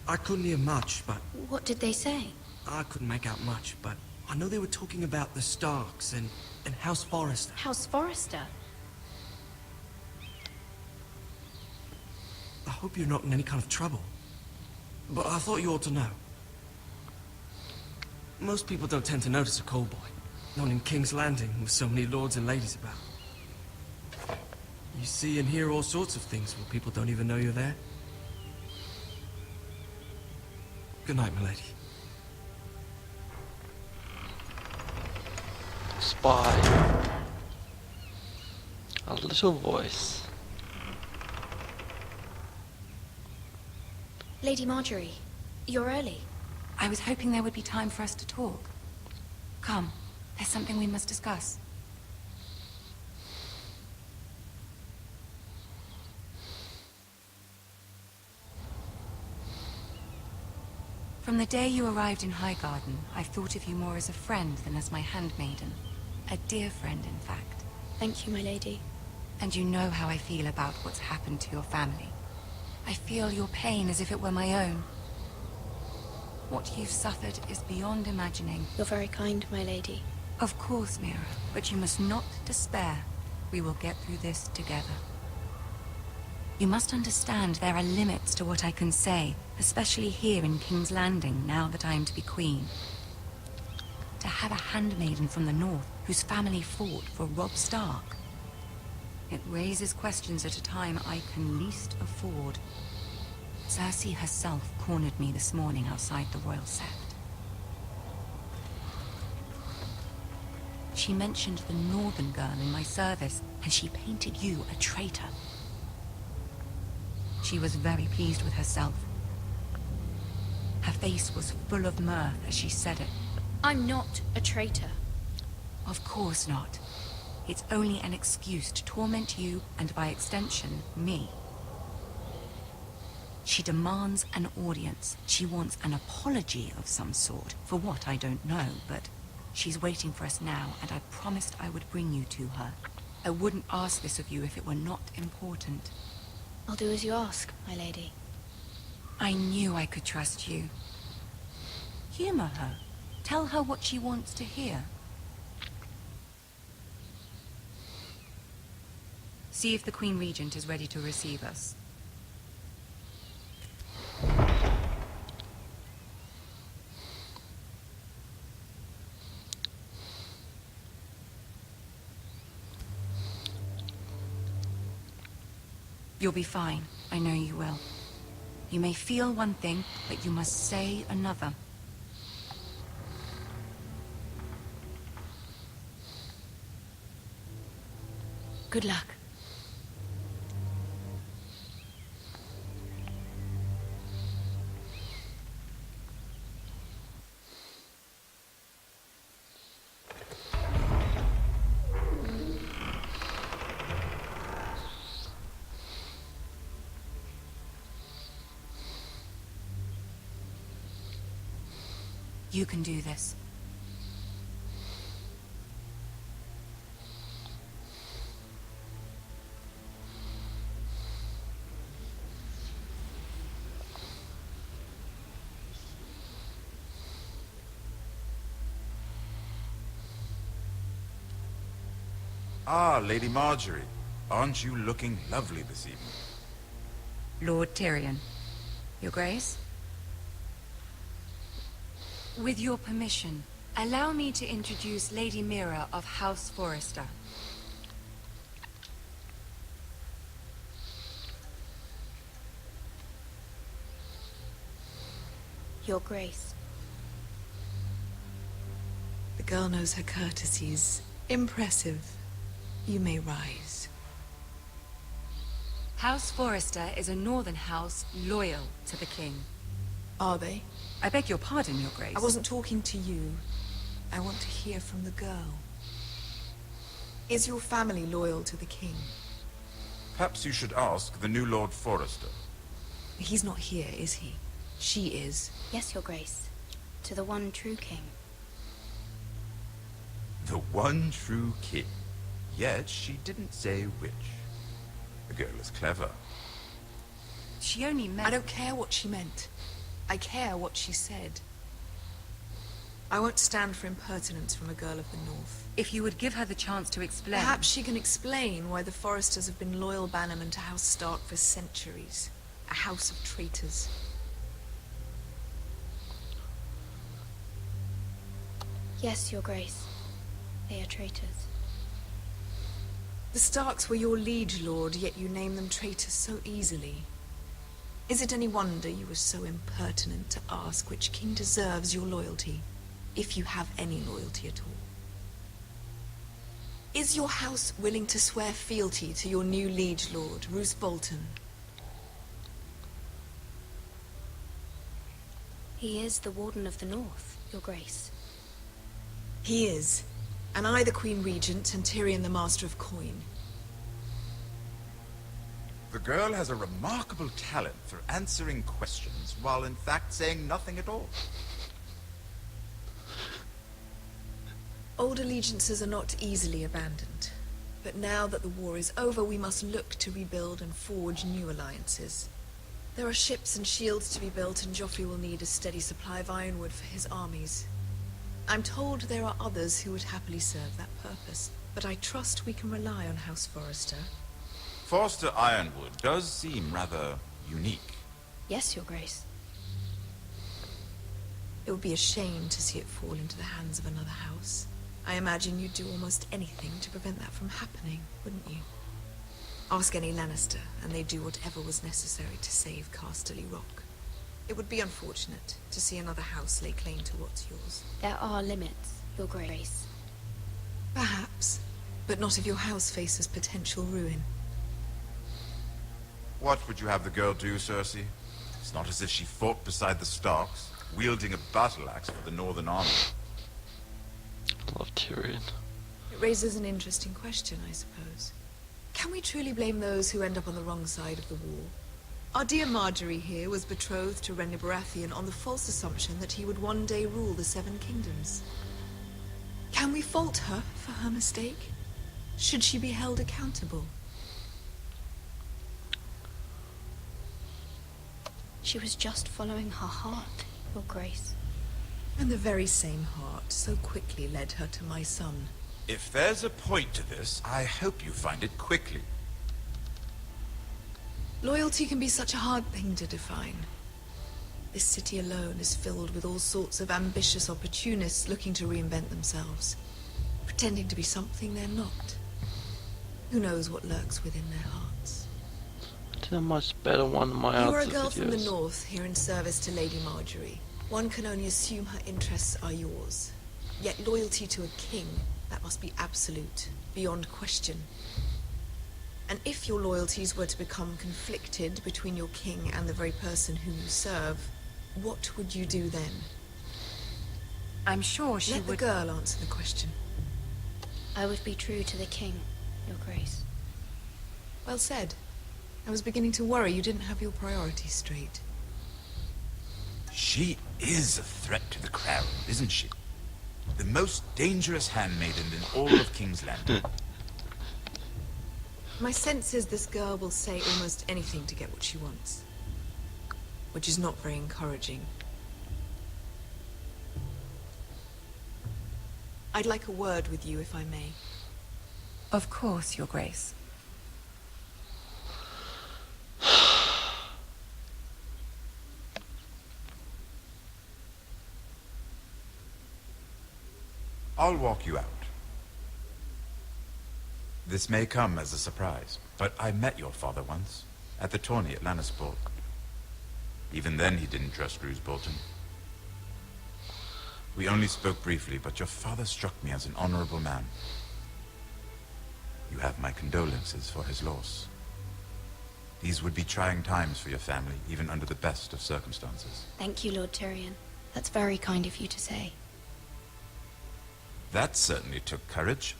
I couldn't hear much, but... What did they say? I couldn't make out much, but I know they were talking about the Starks and House Forrester. House Forrester? I hope you're not in any kind of trouble. But I thought you ought to know. Most people don't tend to notice a call boy. Not in King's Landing, with so many lords and ladies about. You see and hear all sorts of things when people don't even know you're there. Good night, milady. Spy. A little voice. Lady Marjorie, you're early. I was hoping there would be time for us to talk. Come, there's something we must discuss. From the day you arrived in Highgarden, I've thought of you more as a friend than as my handmaiden. A dear friend, in fact. Thank you, my lady. And you know how I feel about what's happened to your family. I feel your pain as if it were my own. What you've suffered is beyond imagining. You're very kind, my lady. Of course, Mira, but you must not despair. We will get through this together. You must understand there are limits to what I can say, especially here in King's Landing, now that I am to be queen. To have a handmaiden from the north, whose family fought for Robb Stark. It raises questions at a time I can least afford. Cersei herself cornered me this morning outside the Royal Sept. She mentioned the northern girl in my service, and she painted you a traitor. She was very pleased with herself. Her face was full of mirth as she said it. I'm not a traitor. Of course not. It's only an excuse to torment you, and by extension, me. She demands an audience. She wants an apology of some sort. For what, I don't know, but she's waiting for us now, and I promised I would bring you to her. I wouldn't ask this of you if it were not important. I'll do as you ask, my lady. I knew I could trust you. Humor her. Tell her what she wants to hear. See if the Queen Regent is ready to receive us. You'll be fine. I know you will. You may feel one thing, but you must say another. Good luck. You can do this. Ah, Lady Marjorie. Aren't you looking lovely this evening? Lord Tyrion. Your Grace? With your permission, allow me to introduce Lady Mira of House Forrester. Your Grace. The girl knows her courtesies. Impressive. You may rise. House Forrester is a northern house loyal to the king. Are they? I beg your pardon, Your Grace. I wasn't talking to you. I want to hear from the girl. Is your family loyal to the king? Perhaps you should ask the new Lord Forrester. He's not here, is he? She is. Yes, Your Grace. To the one true king. The one true king. Yet she didn't say which. The girl is clever. She only meant... I don't care what she meant. I care what she said. I won't stand for impertinence from a girl of the North. If you would give her the chance to explain... Perhaps she can explain why the Forresters have been loyal bannermen to House Stark for centuries. A house of traitors. Yes, Your Grace. They are traitors. The Starks were your liege lord, yet you name them traitors so easily. Is it any wonder you were so impertinent to ask which king deserves your loyalty, if you have any loyalty at all? Is your house willing to swear fealty to your new liege lord, Roose Bolton? He is the Warden of the North, Your Grace. He is. And I the Queen Regent, and Tyrion the Master of Coin. The girl has a remarkable talent for answering questions, while in fact saying nothing at all. Old allegiances are not easily abandoned. But now that the war is over, we must look to rebuild and forge new alliances. There are ships and shields to be built, and Joffrey will need a steady supply of ironwood for his armies. I'm told there are others who would happily serve that purpose, but I trust we can rely on House Forrester. Forster Ironwood does seem rather unique. Yes, Your Grace. It would be a shame to see it fall into the hands of another house. I imagine you'd do almost anything to prevent that from happening, wouldn't you? Ask any Lannister, and they'd do whatever was necessary to save Casterly Rock. It would be unfortunate to see another house lay claim to what's yours. There are limits, Your Grace. Perhaps, but not if your house faces potential ruin. What would you have the girl do, Cersei? It's not as if she fought beside the Starks, wielding a battle axe for the Northern Army. Love Tyrion. It raises an interesting question, I suppose. Can we truly blame those who end up on the wrong side of the war? Our dear Marjorie here was betrothed to Renly Baratheon on the false assumption that he would one day rule the Seven Kingdoms. Can we fault her for her mistake? Should she be held accountable? She was just following her heart, Your Grace. And the very same heart so quickly led her to my son. If there's a point to this, I hope you find it quickly. Loyalty can be such a hard thing to define. This city alone is filled with all sorts of ambitious opportunists looking to reinvent themselves, pretending to be something they're not. Who knows what lurks within their hearts? I did a much better one in my You are a other girl from the videos. north, here in service to Lady Marjorie. One can only assume her interests are yours. Yet loyalty to a king, that must be absolute, beyond question. And if your loyalties were to become conflicted between your king and the very person whom you serve, what would you do then? I'm sure she Let would... the girl answer the question. I would be true to the king, Your Grace. Well said. I was beginning to worry you didn't have your priorities straight. She is a threat to the crown, isn't she? The most dangerous handmaiden in all of King's Landing. My sense is this girl will say almost anything to get what she wants. Which is not very encouraging. I'd like a word with you, if I may. Of course, Your Grace. I'll walk you out. This may come as a surprise, but I met your father once, at the tourney at Lannisport. Even then he didn't trust Roose Bolton. We only spoke briefly, but your father struck me as an honorable man. You have my condolences for his loss. These would be trying times for your family, even under the best of circumstances. Thank you, Lord Tyrion. That's very kind of you to say. That certainly took courage.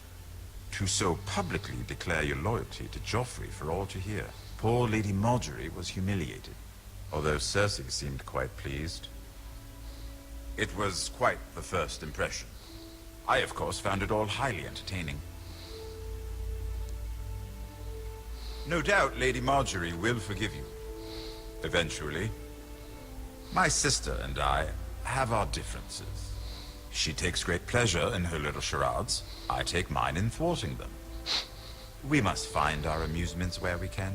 To so publicly declare your loyalty to Joffrey for all to hear. Poor Lady Margaery was humiliated, although Cersei seemed quite pleased. It was quite the first impression. I, of course, found it all highly entertaining. No doubt Lady Margaery will forgive you. Eventually. My sister and I have our differences. She takes great pleasure in her little charades. I take mine in thwarting them. We must find our amusements where we can.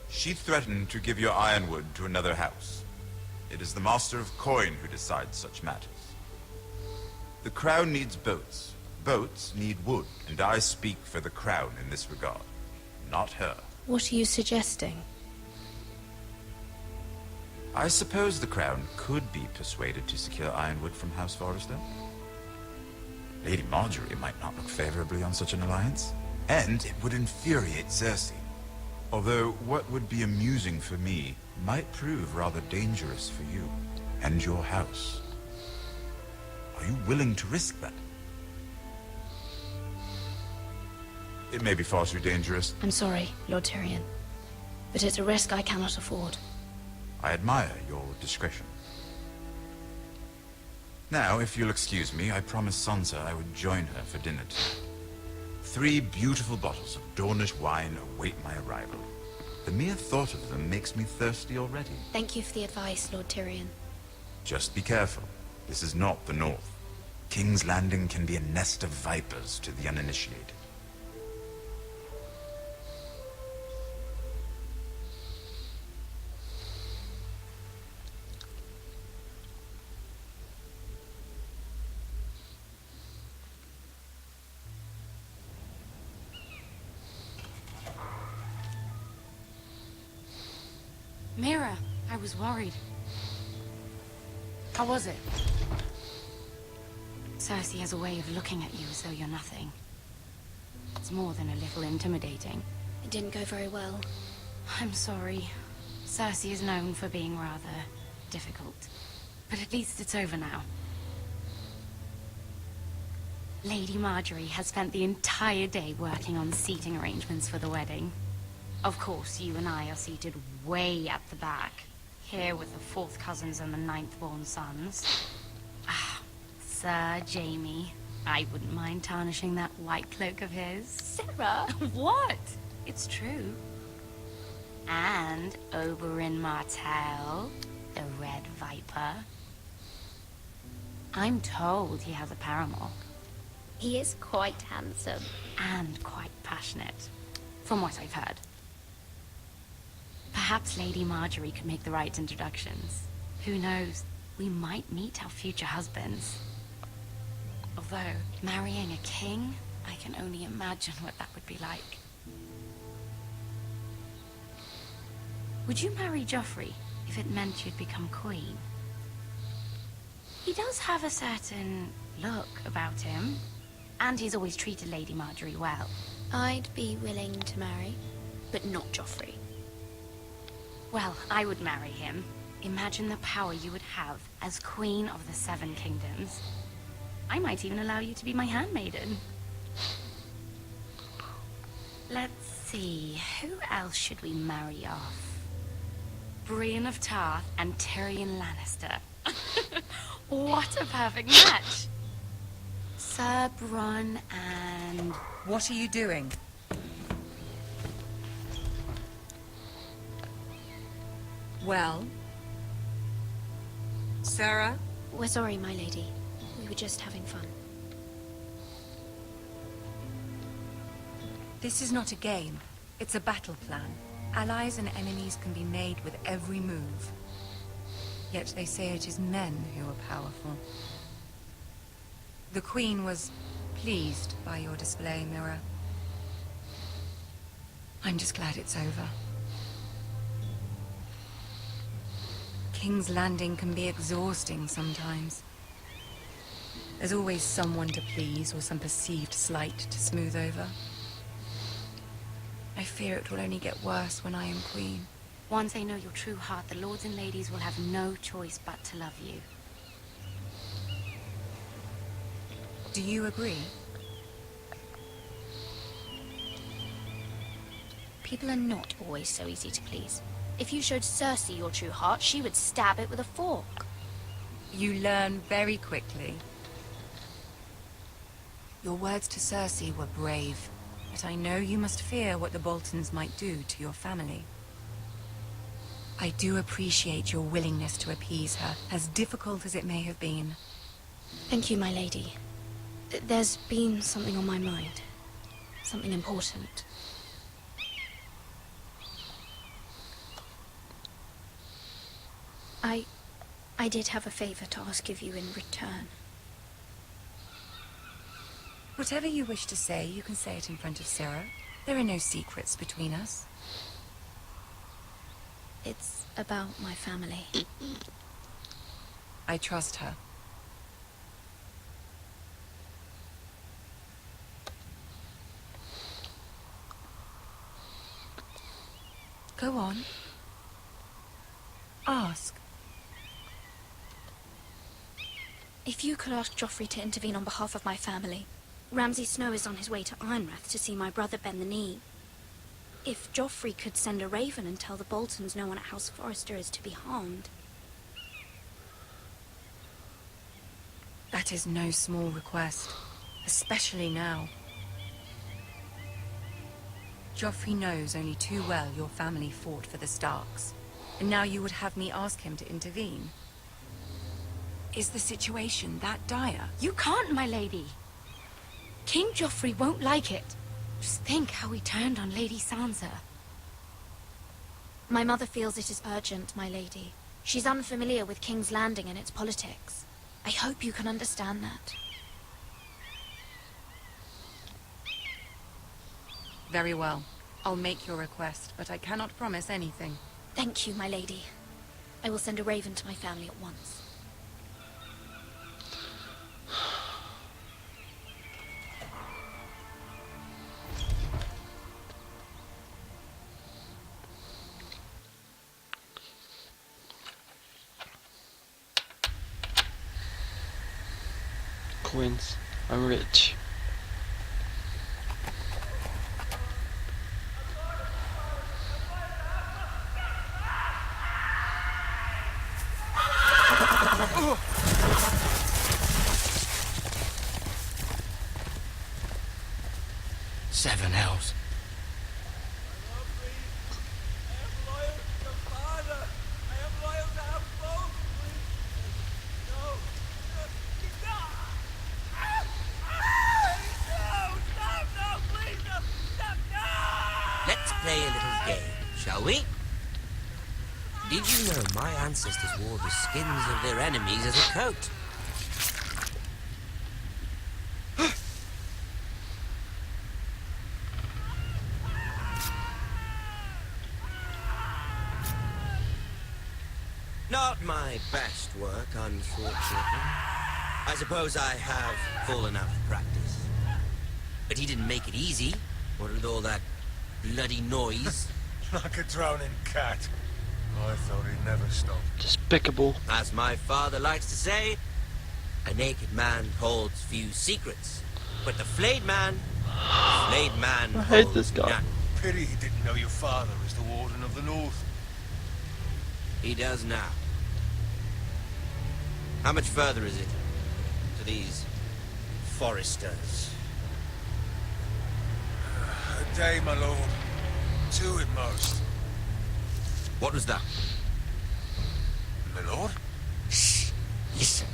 She threatened to give your ironwood to another house. It is the Master of Coin who decides such matters. The Crown needs boats. Boats need wood, and I speak for the Crown in this regard, not her. What are you suggesting? I suppose the Crown could be persuaded to secure ironwood from House Forrester. Lady Margaery might not look favorably on such an alliance, and it would infuriate Cersei. Although what would be amusing for me might prove rather dangerous for you and your house. Are you willing to risk that? It may be far too dangerous. I'm sorry, Lord Tyrion, but it's a risk I cannot afford. I admire your discretion. Now, if you'll excuse me, I promised Sansa I would join her for dinner tonight. 3 beautiful bottles of Dornish wine await my arrival. The mere thought of them makes me thirsty already. Thank you for the advice, Lord Tyrion. Just be careful. This is not the North. King's Landing can be a nest of vipers to the uninitiated. Mira, I was worried. How was it? Cersei has a way of looking at you as though you're nothing. It's more than a little intimidating. It didn't go very well. I'm sorry. Cersei is known for being rather difficult. But at least it's over now. Lady Margaery has spent the entire day working on seating arrangements for the wedding. Of course, you and I are seated way at the back, here with the 4th cousins and the 9th-born sons. Ah, Sir Jaime. I wouldn't mind tarnishing that white cloak of his. Sarah! What? It's true. And Oberyn Martell, the Red Viper. I'm told he has a paramour. He is quite handsome. And quite passionate, from what I've heard. Perhaps Lady Margaery could make the right introductions. Who knows? We might meet our future husbands. Although, marrying a king, I can only imagine what that would be like. Would you marry Joffrey if it meant you'd become queen? He does have a certain look about him, and he's always treated Lady Margaery well. I'd be willing to marry, but not Joffrey. Well, I would marry him. Imagine the power you would have as Queen of the Seven Kingdoms. I might even allow you to be my handmaiden. Let's see, who else should we marry off? Brienne of Tarth and Tyrion Lannister. What a perfect match! Sir Bronn and... What are you doing? Well? Sarah? We're sorry, my lady. We were just having fun. This is not a game. It's a battle plan. Allies and enemies can be made with every move. Yet they say it is men who are powerful. The Queen was pleased by your display, Mira. I'm just glad it's over. King's Landing can be exhausting sometimes. There's always someone to please or some perceived slight to smooth over. I fear it will only get worse when I am queen. Once they know your true heart, the lords and ladies will have no choice but to love you. Do you agree? People are not always so easy to please. If you showed Cersei your true heart, she would stab it with a fork. You learn very quickly. Your words to Cersei were brave, but I know you must fear what the Boltons might do to your family. I do appreciate your willingness to appease her, as difficult as it may have been. Thank you, my lady. There's been something on my mind. Something important. I did have a favor to ask of you in return. Whatever you wish to say, you can say it in front of Sarah. There are no secrets between us. It's about my family. I trust her. Go on. Ask. If you could ask Joffrey to intervene on behalf of my family. Ramsay Snow is on his way to Ironrath to see my brother bend the knee. If Joffrey could send a raven and tell the Boltons no one at House Forrester is to be harmed. That is no small request, especially now. Joffrey knows only too well your family fought for the Starks, and now you would have me ask him to intervene. Is the situation that dire? You can't, my lady. King Joffrey won't like it. Just think how he turned on Lady Sansa. My mother feels it is urgent, my lady. She's unfamiliar with King's Landing and its politics. I hope you can understand that. Very well. I'll make your request, but I cannot promise anything. Thank you, my lady. I will send a raven to my family at once. Coins. I'm rich. Seven hells. Let's play a little game, shall we? Did you know my ancestors wore the skins of their enemies as a coat? Not my best work, unfortunately. I suppose I have fallen out of practice. But he didn't make it easy. What with all that bloody noise? Like a drowning cat. I thought he'd never stop. Despicable. As my father likes to say, a naked man holds few secrets. But the flayed man I hate this guy. none. Pity he didn't know your father was the Warden of the North. He does now. How much further is it to these foresters? A day, my lord. 2 at most. What was that? My lord? Shh! Listen.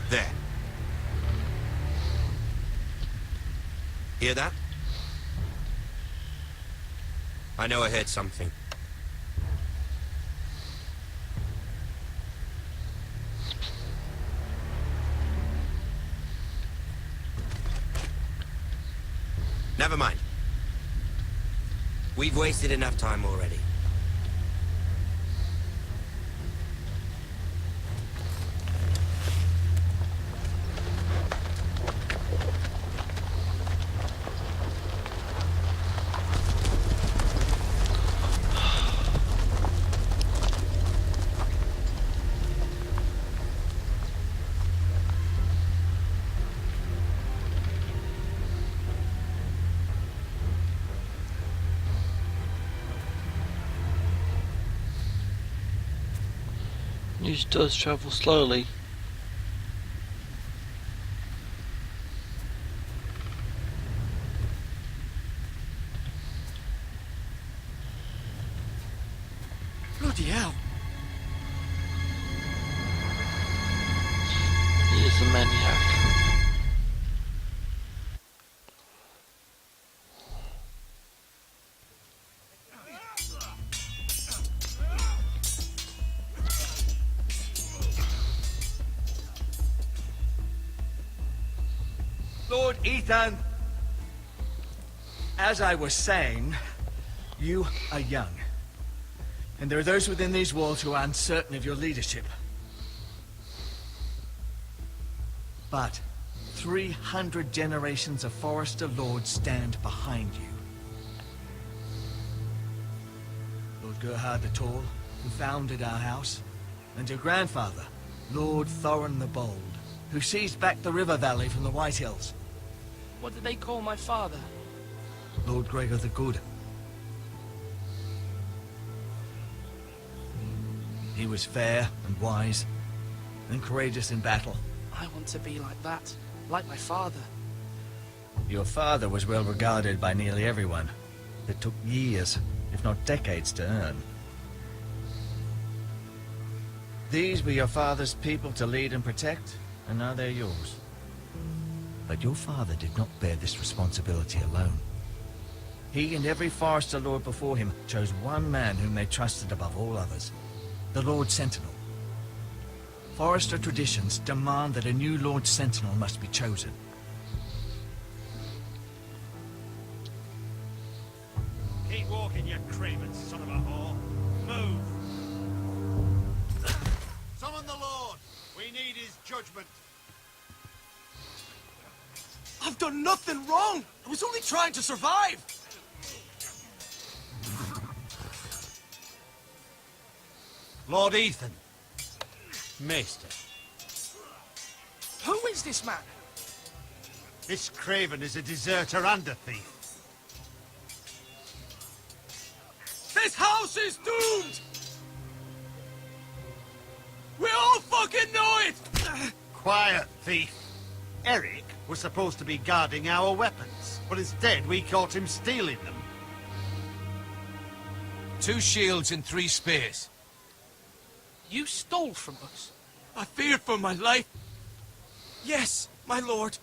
There. Hear that? I know I heard something. Never mind. We've wasted enough time already. News does travel slowly. Bloody hell. He is a maniac. Lord Ethan, as I was saying, you are young. And there are those within these walls who are uncertain of your leadership. But 300 generations of Forester Lords stand behind you. Lord Gerhard the Tall, who founded our house, and your grandfather, Lord Thorin the Bold, who seized back the river valley from the White Hills. What did they call my father? Lord Gregor the Good. He was fair and wise, and courageous in battle. I want to be like that, like my father. Your father was well regarded by nearly everyone. It took years, if not decades, to earn. These were your father's people to lead and protect, and now they're yours. But your father did not bear this responsibility alone. He and every Forester Lord before him chose one man whom they trusted above all others, the Lord Sentinel. Forester traditions demand that a new Lord Sentinel must be chosen. Keep walking, you craven son of a whore. Move! Summon the Lord! We need his judgment. I've done nothing wrong. I was only trying to survive. Lord Ethan. Maester. Who is this man? This craven is a deserter and a thief. This house is doomed! We all fucking know it! Quiet, thief. Eric was supposed to be guarding our weapons, but instead we caught him stealing them. 2 shields and 3 spears. You stole from us. I feared for my life. Yes, my lord.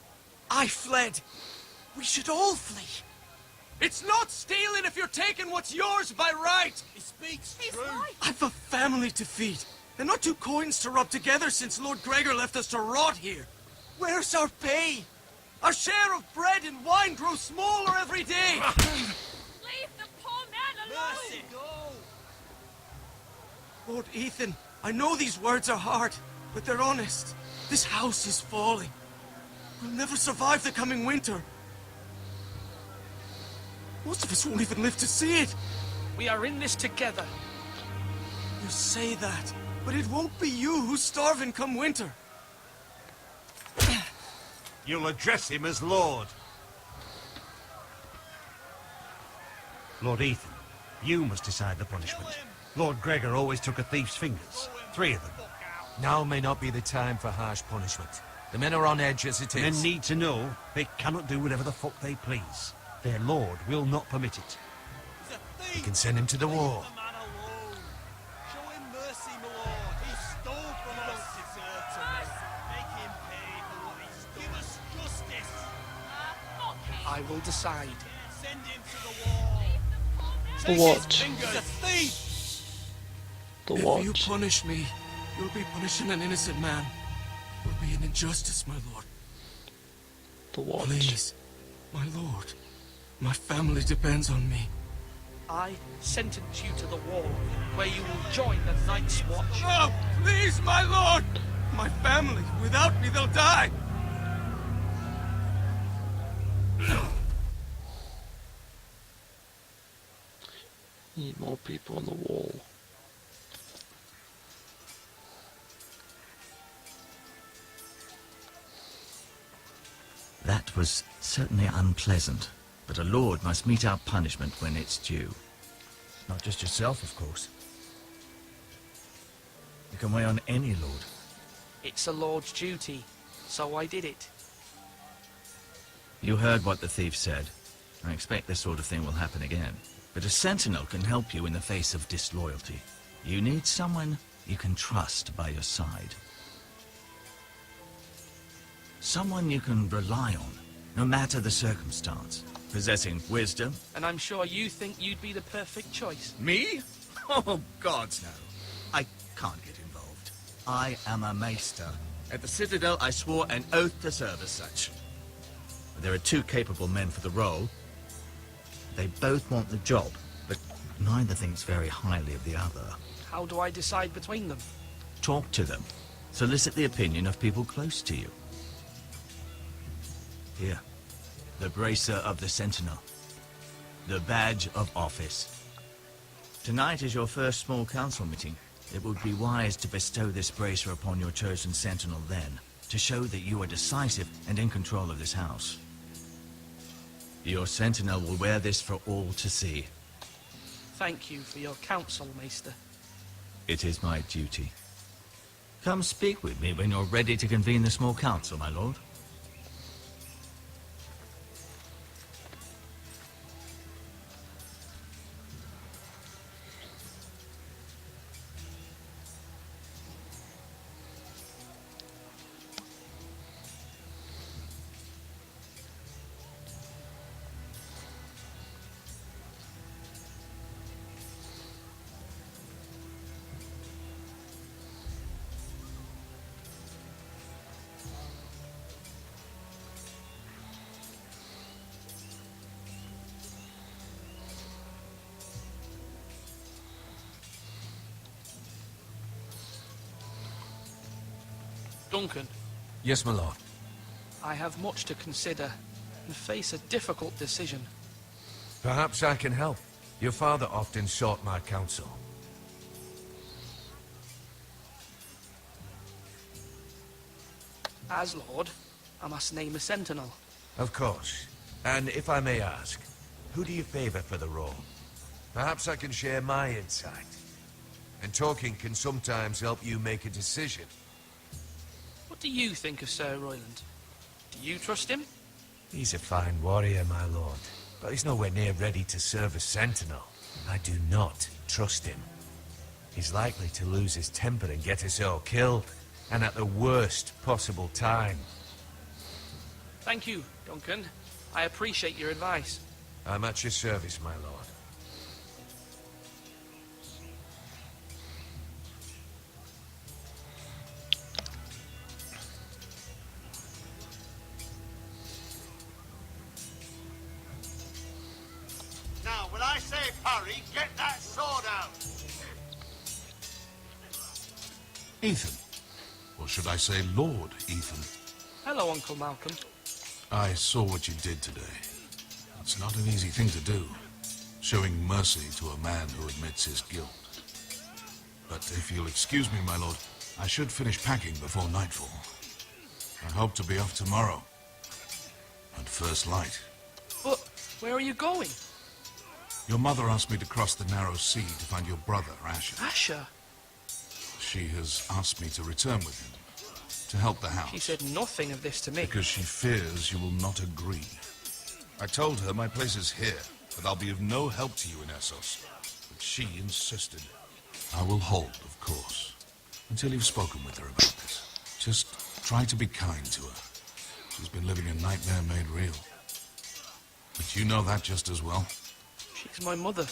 I fled. We should all flee. It's not stealing if you're taking what's yours by right. He speaks He's true. right. I've a family to feed, and not 2 coins to rub together since Lord Gregor left us to rot here. Where's our pay? Our share of bread and wine grows smaller every day. Leave the poor man alone! Mercy, no! Lord Ethan, I know these words are hard, but they're honest. This house is falling. We'll never survive the coming winter. Most of us won't even live to see it. We are in this together. You say that, but it won't be you who's starving come winter. You'll address him as Lord. Lord Ethan, you must decide the punishment. Lord Gregor always took a thief's fingers. 3 of them. Now may not be the time for harsh punishment. The men are on edge as it is. Men need to know they cannot do whatever the fuck they please. Their lord will not permit it. We can send him to the wall. Show him mercy, my lord. He stole from us. Make him pay for what he stole. Give us justice. I will decide. Send him to the wall. The what? He's a thief. The If what? you punish me, you'll be punishing an innocent man. It will be an injustice, my lord. The what? Please, my lord. My family depends on me. I sentence you to the wall, where you will join the Night's Watch. No! Please, my lord! My family, without me, they'll die! Need more people on the wall. That was certainly unpleasant, but a lord must mete out punishment when it's due. Not just yourself, of course. You can weigh on any lord. It's a lord's duty, so I did it. You heard what the thief said. I expect this sort of thing will happen again. But a sentinel can help you in the face of disloyalty. You need someone you can trust by your side. Someone you can rely on, no matter the circumstance. Possessing wisdom. And I'm sure you think you'd be the perfect choice. Me? Oh, gods no. I can't get involved. I am a maester. At the Citadel, I swore an oath to serve as such. There are 2 capable men for the role. They both want the job, but neither thinks very highly of the other. How do I decide between them? Talk to them. Solicit the opinion of people close to you. Here. The bracer of the Sentinel. The badge of office. Tonight is your first small council meeting. It would be wise to bestow this bracer upon your chosen Sentinel then, to show that you are decisive and in control of this house. Your Sentinel will wear this for all to see. Thank you for your counsel, Maester. It is my duty. Come speak with me when you're ready to convene the small council, my lord. Duncan, Yes, my lord. I have much to consider and face a difficult decision. Perhaps I can help. Your father often sought my counsel. As Lord, I must name a sentinel. Of course. And if I may ask, who do you favor for the role? Perhaps I can share my insight. And talking can sometimes help you make a decision. What do you think of Sir Royland? Do you trust him? He's a fine warrior, my lord. But he's nowhere near ready to serve as sentinel. I do not trust him. He's likely to lose his temper and get us all killed. And at the worst possible time. Thank you, Duncan. I appreciate your advice. I'm at your service, my lord. Now, when I say parry, get that sword out! Ethan, Or should I say Lord Ethan? Hello, Uncle Malcolm. I saw what you did today. It's not an easy thing to do, showing mercy to a man who admits his guilt. But if you'll excuse me, my lord, I should finish packing before nightfall. I hope to be off tomorrow. At first light. But where are you going? Your mother asked me to cross the narrow sea to find your brother, Asher. Asher? She has asked me to return with him, to help the house. She said nothing of this to me. Because she fears you will not agree. I told her my place is here, that I'll be of no help to you in Essos. But she insisted. I will hold, of course, until you've spoken with her about this. Just try to be kind to her. She's been living a nightmare made real. But you know that just as well. She's my mother.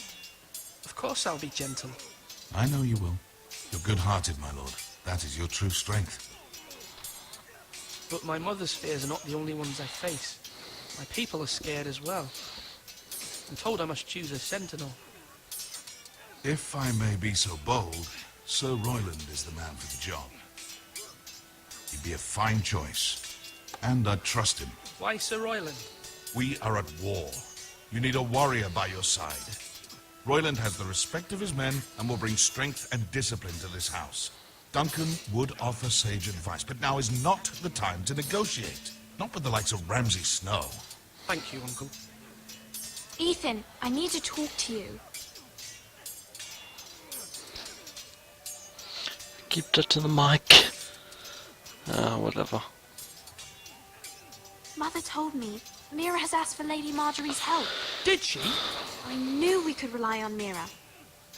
Of course I'll be gentle. I know you will. You're good-hearted, my lord. That is your true strength. But my mother's fears are not the only ones I face. My people are scared as well. I'm told I must choose a sentinel. If I may be so bold, Sir Royland is the man for the job. He'd be a fine choice. And I'd trust him. Why Sir Royland? We are at war. You need a warrior by your side. Royland has the respect of his men and will bring strength and discipline to this house. Duncan would offer sage advice, but now is not the time to negotiate. Not with the likes of Ramsay Snow. Thank you, Uncle. Ethan, I need to talk to you. Keep that to the mic. Whatever. Mother told me Mira has asked for Lady Marjorie's help. Did she? I knew we could rely on Mira.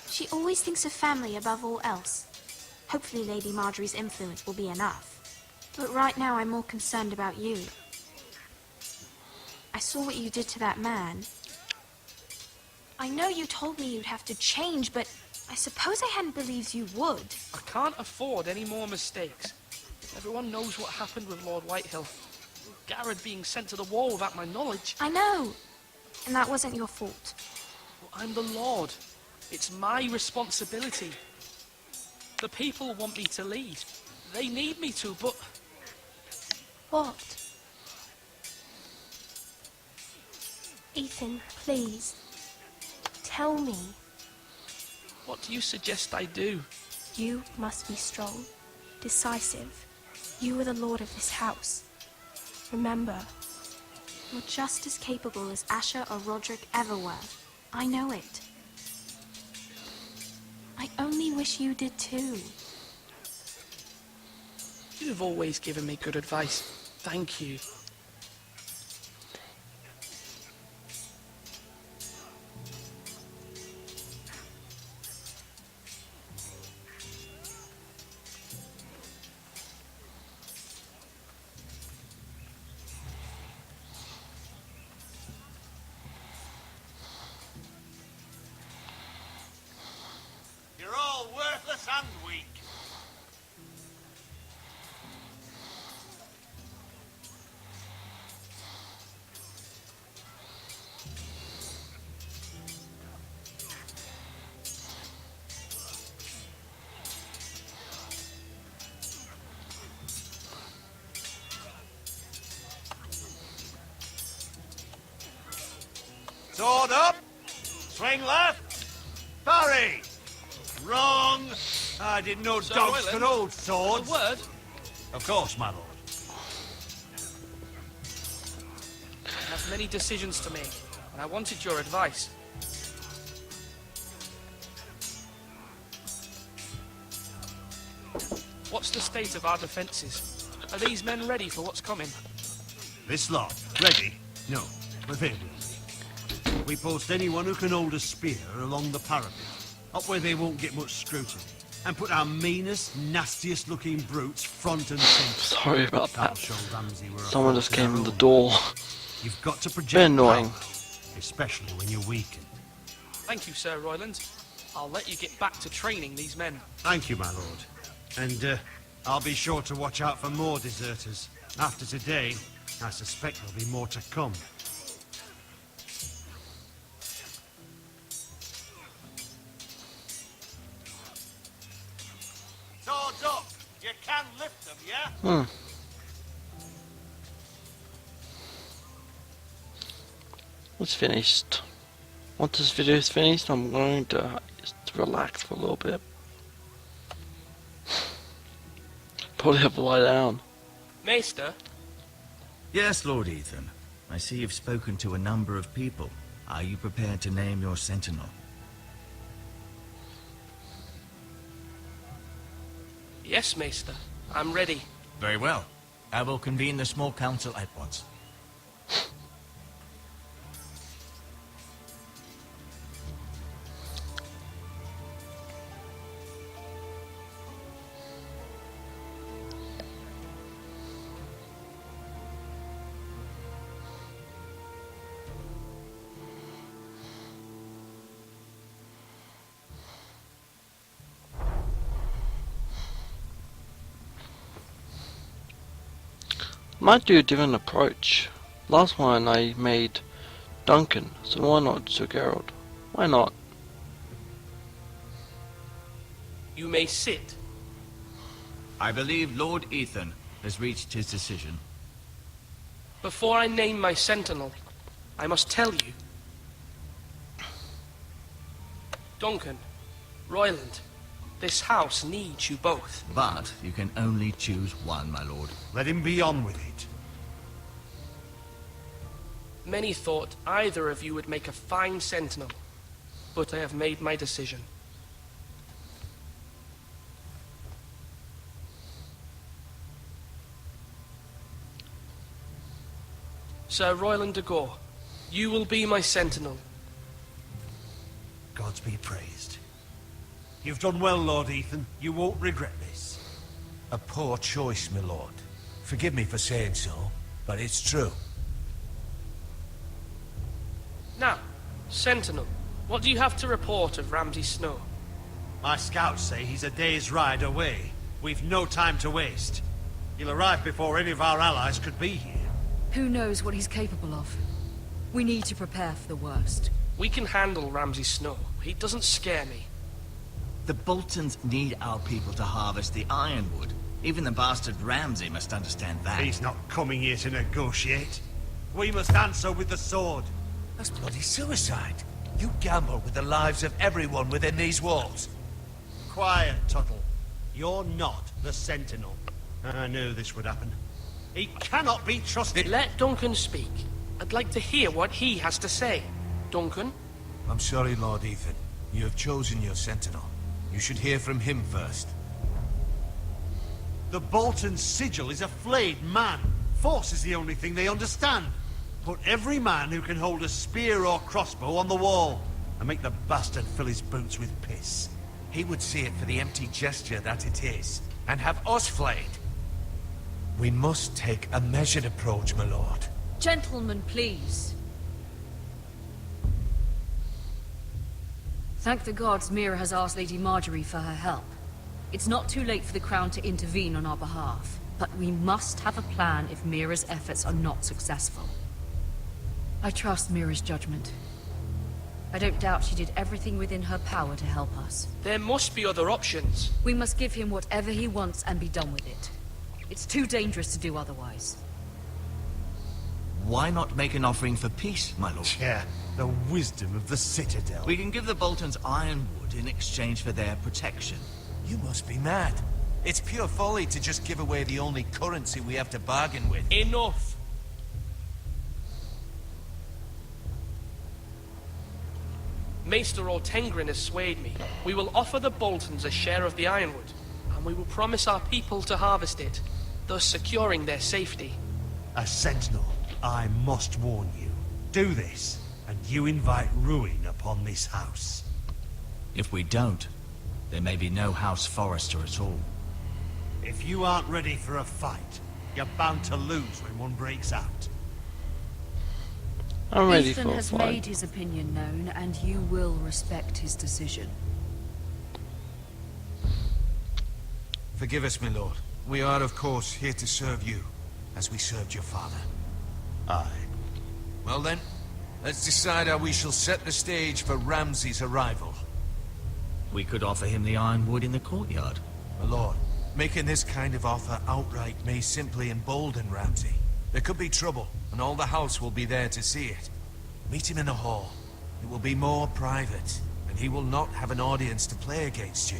She always thinks of family above all else. Hopefully Lady Marjorie's influence will be enough. But right now I'm more concerned about you. I saw what you did to that man. I know you told me you'd have to change, but I suppose I hadn't believed you would. I can't afford any more mistakes. Everyone knows what happened with Lord Whitehill. Garrett being sent to the war without my knowledge. I know. And that wasn't your fault. Well, I'm the Lord. It's my responsibility. The people want me to lead. They need me to, but... What? Ethan, please. Tell me. What do you suggest I do? You must be strong, decisive. You are the lord of this house. Remember, you're just as capable as Asher or Roderick ever were. I know it. I only wish you did too. You've always given me good advice. Thank you. You're all worthless and weak. Sword up. Swing left. Parry. Wrong. I didn't know Sir dogs Royland, could hold swords. A word? Of course, my lord. I have many decisions to make, and I wanted your advice. What's the state of our defences? Are these men ready for what's coming? This lot, ready? No, but they will be. We post anyone who can hold a spear along the parapet, up where they won't get much scrutiny, and put our meanest, nastiest looking brutes front and centre. Sorry about that. That'll show Ramsay we're a Someone force just in came our in the own. door. You've got to Bit project annoying. power, especially when you're weakened. Thank you, Sir Royland. I'll let you get back to training these men. Thank you, my lord. And I'll be sure to watch out for more deserters. After today, I suspect there'll be more to come. Swords up. You can lift them, yeah? It's finished. Once this video is finished, I'm going to just relax for a little bit. Probably have to lie down. Maester? Yes, Lord Ethan. I see you've spoken to a number of people. Are you prepared to name your sentinel? Yes, Maester. I'm ready. Very well. I will convene the small council at once. Might do a different approach. Last one I made Duncan, so why not Sir Gerald? Why not? You may sit. I believe Lord Ethan has reached his decision. Before I name my sentinel, I must tell you. Duncan, Royland, this house needs you both. But you can only choose one, my lord. Let him be on with it. Many thought either of you would make a fine sentinel, but I have made my decision. Sir Royland de Gore, you will be my sentinel. Gods be praised. You've done well, Lord Ethan. You won't regret this. A poor choice, my lord. Forgive me for saying so, but it's true. Now, Sentinel, what do you have to report of Ramsay Snow? My scouts say he's a day's ride away. We've no time to waste. He'll arrive before any of our allies could be here. Who knows what he's capable of? We need to prepare for the worst. We can handle Ramsay Snow. He doesn't scare me. The Boltons need our people to harvest the ironwood. Even the bastard Ramsay must understand that. He's not coming here to negotiate. We must answer with the sword. That's bloody suicide. You gamble with the lives of everyone within these walls. Quiet, Tuttle. You're not the Sentinel. I knew this would happen. He cannot be trusted. Let Duncan speak. I'd like to hear what he has to say. Duncan? I'm sorry, Lord Ethan. You have chosen your sentinel. You should hear from him first. The Bolton sigil is a flayed man. Force is the only thing they understand. Put every man who can hold a spear or crossbow on the wall, and make the bastard fill his boots with piss. He would see it for the empty gesture that it is, and have us flayed. We must take a measured approach, my lord. Gentlemen, please. Thank the gods Mira has asked Lady Marjorie for her help. It's not too late for the Crown to intervene on our behalf, but we must have a plan if Mira's efforts are not successful. I trust Mira's judgment. I don't doubt she did everything within her power to help us. There must be other options. We must give him whatever he wants and be done with it. It's too dangerous to do otherwise. Why not make an offering for peace, my lord? Yeah, the wisdom of the Citadel. We can give the Boltons ironwood in exchange for their protection. You must be mad. It's pure folly to just give away the only currency we have to bargain with. Enough! Maester Ortengrin has swayed me. We will offer the Boltons a share of the ironwood, and we will promise our people to harvest it, thus securing their safety. A sentinel, I must warn you. Do this, and you invite ruin upon this house. If we don't, there may be no House Forrester at all. If you aren't ready for a fight, you're bound to lose when one breaks out. I'm ready Ethan for a has fight. made his opinion known, and you will respect his decision. Forgive us, my lord. We are, of course, here to serve you, as we served your father. Aye. Well then, let's decide how we shall set the stage for Ramsay's arrival. We could offer him the ironwood in the courtyard. My lord, Making this kind of offer outright may simply embolden Ramsay. There could be trouble, and all the house will be there to see it. Meet him in the hall. It will be more private, and he will not have an audience to play against you.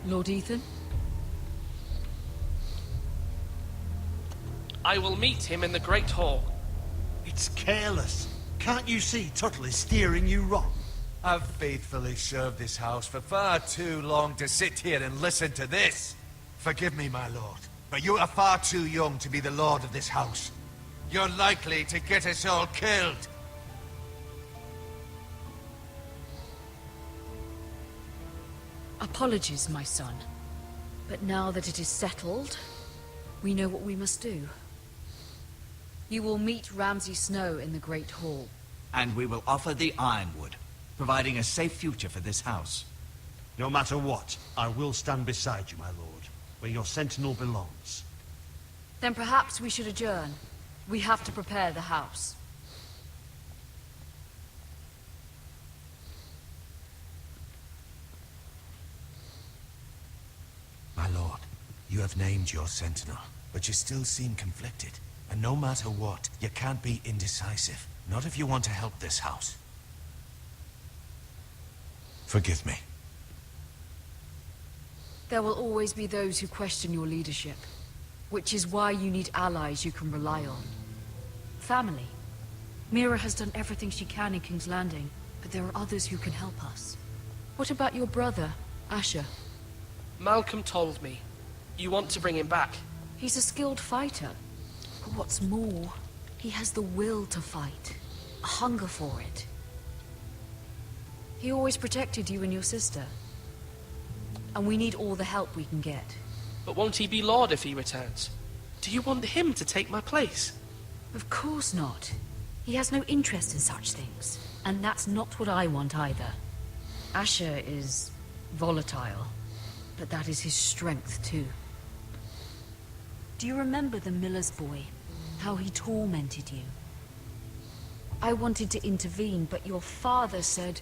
Lord Ethan? I will meet him in the Great Hall. It's careless. Can't you see Tuttle is steering you wrong? I've faithfully served this house for far too long to sit here and listen to this. Forgive me, my lord, but you are far too young to be the lord of this house. You're likely to get us all killed. Apologies, my son. But now that it is settled, we know what we must do. You will meet Ramsay Snow in the Great Hall. And we will offer the Ironwood, providing a safe future for this house. No matter what, I will stand beside you, my lord, where your sentinel belongs. Then perhaps we should adjourn. We have to prepare the house. My lord, you have named your sentinel, but you still seem conflicted. And no matter what, you can't be indecisive. Not if you want to help this house. Forgive me. There will always be those who question your leadership, which is why you need allies you can rely on. Family. Mira has done everything she can in King's Landing, but there are others who can help us. What about your brother, Asher? Malcolm told me. You want to bring him back? He's a skilled fighter. But what's more, he has the will to fight. A hunger for it. He always protected you and your sister. And we need all the help we can get. But won't he be Lord if he returns? Do you want him to take my place? Of course not. He has no interest in such things. And that's not what I want either. Asher is volatile. But that is his strength too. Do you remember the miller's boy? How he tormented you? I wanted to intervene, but your father said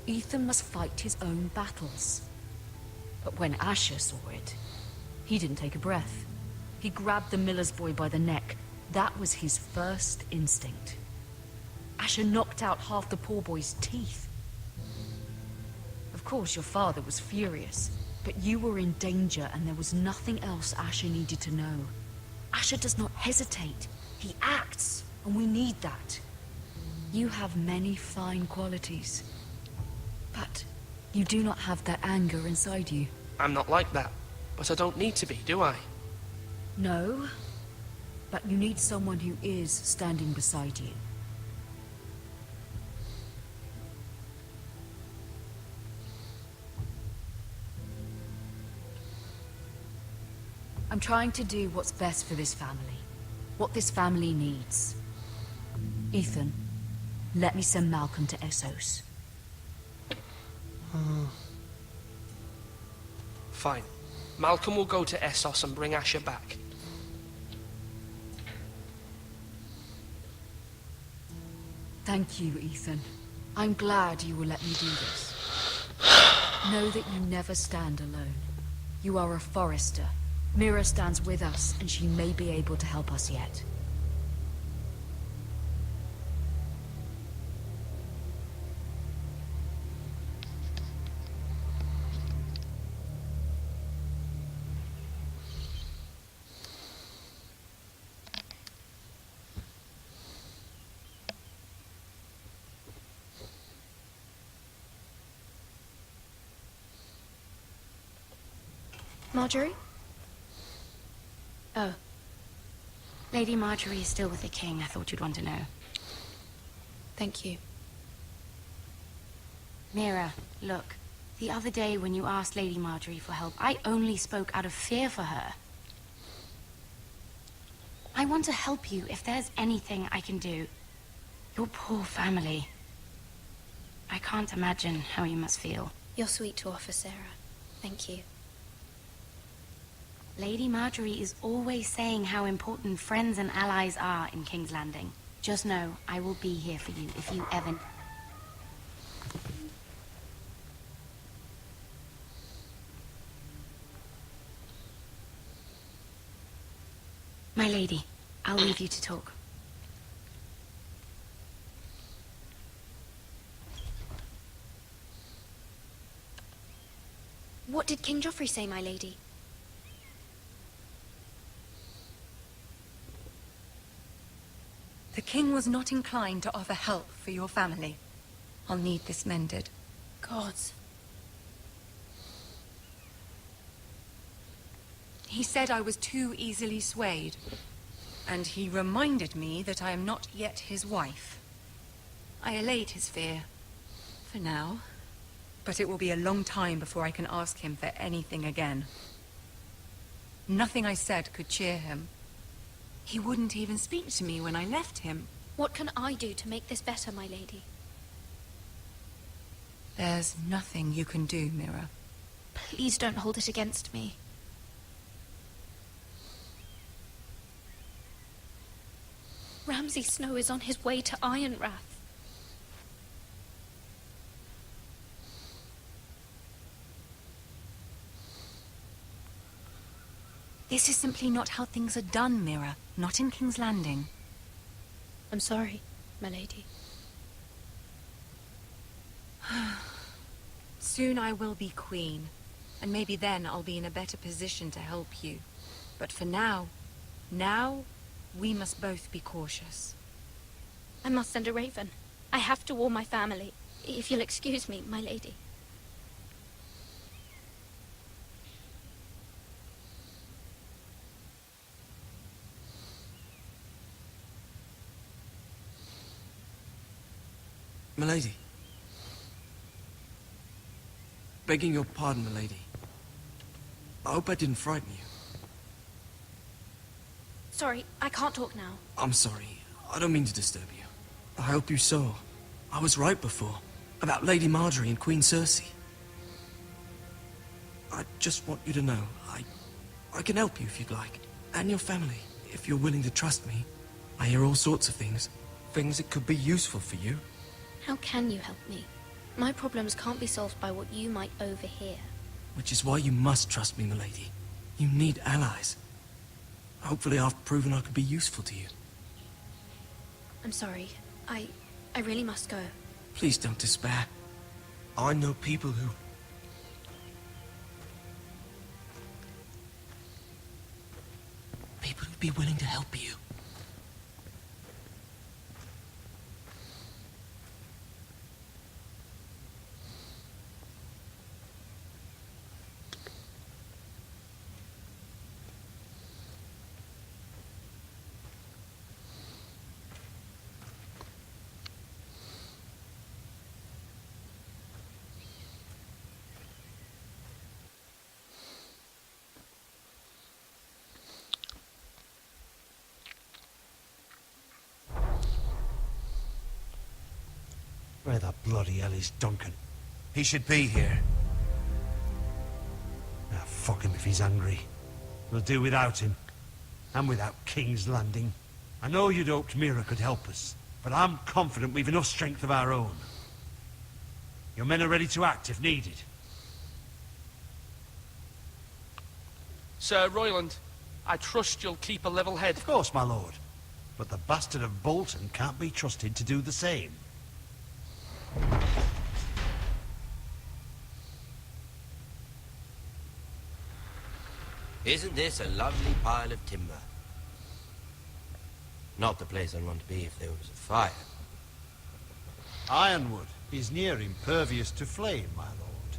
Ethan must fight his own battles. But when Asher saw it, he didn't take a breath. He grabbed the miller's boy by the neck. That was his first instinct. Asher knocked out half the poor boy's teeth. Of course, your father was furious, but you were in danger and there was nothing else Asher needed to know. Asher does not hesitate. He acts, and we need that. You have many fine qualities. But you do not have that anger inside you. I'm not like that, but I don't need to be, do I? No, but you need someone who is standing beside you. I'm trying to do what's best for this family. What this family needs. Ethan, let me send Malcolm to Essos. Fine. Malcolm will go to Essos and bring Asher back. Thank you, Ethan. I'm glad you will let me do this. Know that you never stand alone. You are a Forester. Mira stands with us, and she may be able to help us yet. Marjorie? Oh. Lady Marjorie is still with the king. I thought you'd want to know. Thank you. Mira, look. The other day when you asked Lady Marjorie for help, I only spoke out of fear for her. I want to help you if there's anything I can do. Your poor family. I can't imagine how you must feel. You're sweet to offer, Sarah. Thank you. Lady Marjorie is always saying how important friends and allies are in King's Landing. Just know, I will be here for you if you ever... My lady, I'll leave you to talk. What did King Joffrey say, my lady? The king was not inclined to offer help for your family. I'll need this mended. Gods. He said I was too easily swayed. And he reminded me that I am not yet his wife. I allayed his fear. For now. But it will be a long time before I can ask him for anything again. Nothing I said could cheer him. He wouldn't even speak to me when I left him. What can I do to make this better, my lady? There's nothing you can do, Mira. Please don't hold it against me. Ramsay Snow is on his way to Ironrath. This is simply not how things are done, Mira. Not in King's Landing. I'm sorry, my lady. Soon I will be queen, and maybe then I'll be in a better position to help you. But for now, we must both be cautious. I must send a raven. I have to warn my family. If you'll excuse me, my lady. Milady. Begging your pardon, milady. I hope I didn't frighten you. Sorry, I can't talk now. I'm sorry. I don't mean to disturb you. I hope you saw. I was right before. About Lady Marjorie and Queen Cersei. I just want you to know, I can help you if you'd like. And your family, if you're willing to trust me. I hear all sorts of things. Things that could be useful for you. How can you help me? My problems can't be solved by what you might overhear. Which is why you must trust me, milady. You need allies. Hopefully I've proven I can be useful to you. I'm sorry. I really must go. Please don't despair. I know people who... People who'd be willing to help you. Where the bloody hell is Duncan? He should be here. Ah, fuck him if he's angry. We'll do without him. And without King's Landing. I know you'd hoped Mira could help us, but I'm confident we've enough strength of our own. Your men are ready to act if needed. Sir Royland, I trust you'll keep a level head. Of course, my lord. But the bastard of Bolton can't be trusted to do the same. Isn't this a lovely pile of timber? Not the place I'd want to be if there was a fire. Ironwood is near impervious to flame, my lord.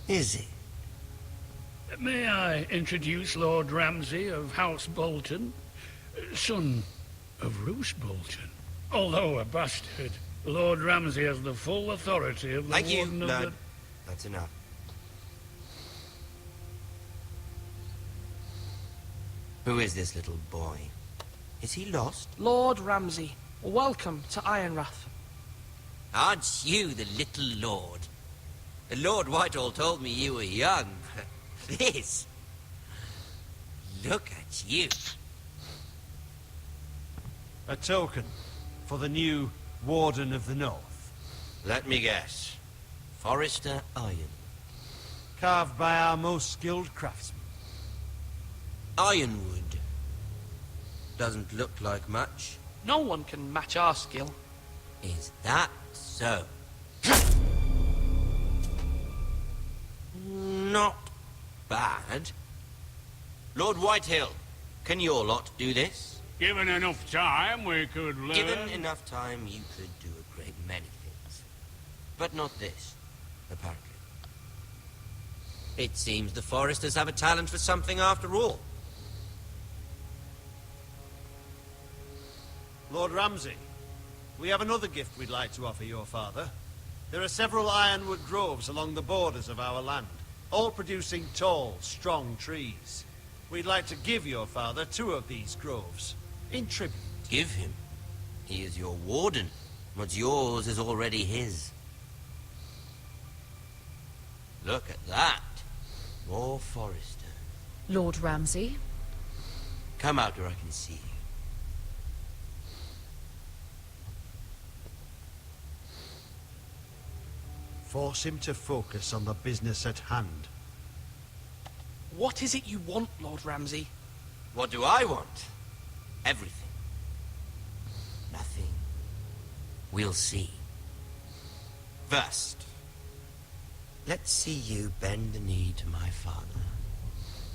Is it? May I introduce Lord Ramsay of House Bolton, son of Roose Bolton. Although a bastard, Lord Ramsay has the full authority of the Thank you, Warden of lad. the... That's enough. Who is this little boy? Is he lost? Lord Ramsay, welcome to Ironrath. Aren't you the little lord? Lord Whitehall told me you were young. This... Look at you. A token for the new Warden of the North. Let me guess. Forrester Iron. Carved by our most skilled craftsmen. Ironwood. Doesn't look like much. No one can match our skill. Is that so? Not bad. Lord Whitehill, can your lot do this? Given enough time, we could learn. Given enough time, you could do a great many things. But not this, apparently. It seems the Foresters have a talent for something after all. Lord Ramsay, we have another gift we'd like to offer your father. There are several ironwood groves along the borders of our land, all producing tall, strong trees. We'd like to give your father 2 of these groves, in tribute. Give him? He is your warden. What's yours is already his. Look at that. More Foresters. Lord Ramsay? Come out where I can see you. Force him to focus on the business at hand. What is it you want, Lord Ramsay? What do I want? Everything. Nothing. We'll see. First, let's see you bend the knee to my father,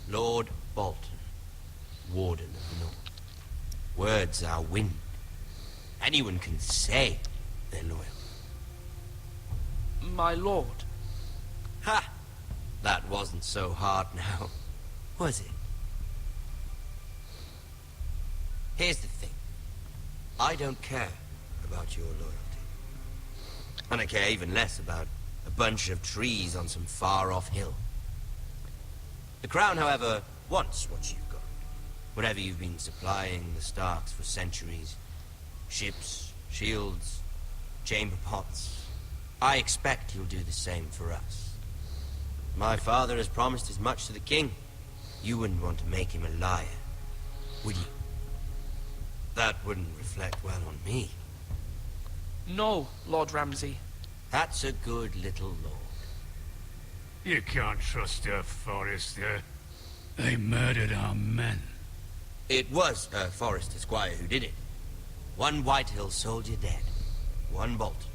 Lord Bolton, Warden of the North. Words are wind. Anyone can say they're loyal. My lord. Ha! That wasn't so hard now, was it? Here's the thing. I don't care about your loyalty. And I care even less about a bunch of trees on some far-off hill. The Crown, however, wants what you've got. Whatever you've been supplying the Starks for centuries. Ships, shields, chamber pots. I expect you'll do the same for us. My father has promised as much to the king. You wouldn't want to make him a liar, would you? That wouldn't reflect well on me. No, Lord Ramsay. That's a good little lord. You can't trust a Forester. They murdered our men. It was a Forester squire who did it. 1 Whitehill soldier dead. 1 Bolton.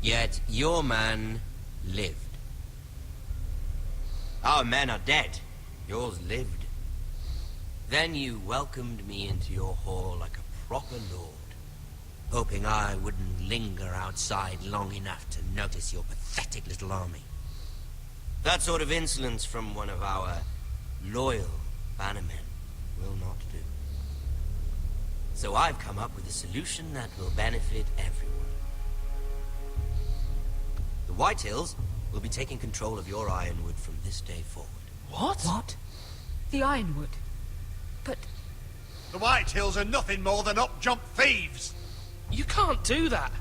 Yet your man lived. Our men are dead. Yours lived. Then you welcomed me into your hall like a proper lord, hoping I wouldn't linger outside long enough to notice your pathetic little army. That sort of insolence from one of our loyal bannermen will not do. So I've come up with a solution that will benefit everyone. The Whitehills will be taking control of your ironwood from this day forward. What? What? The ironwood? But... The Whitehills are nothing more than up-jump thieves! You can't do that.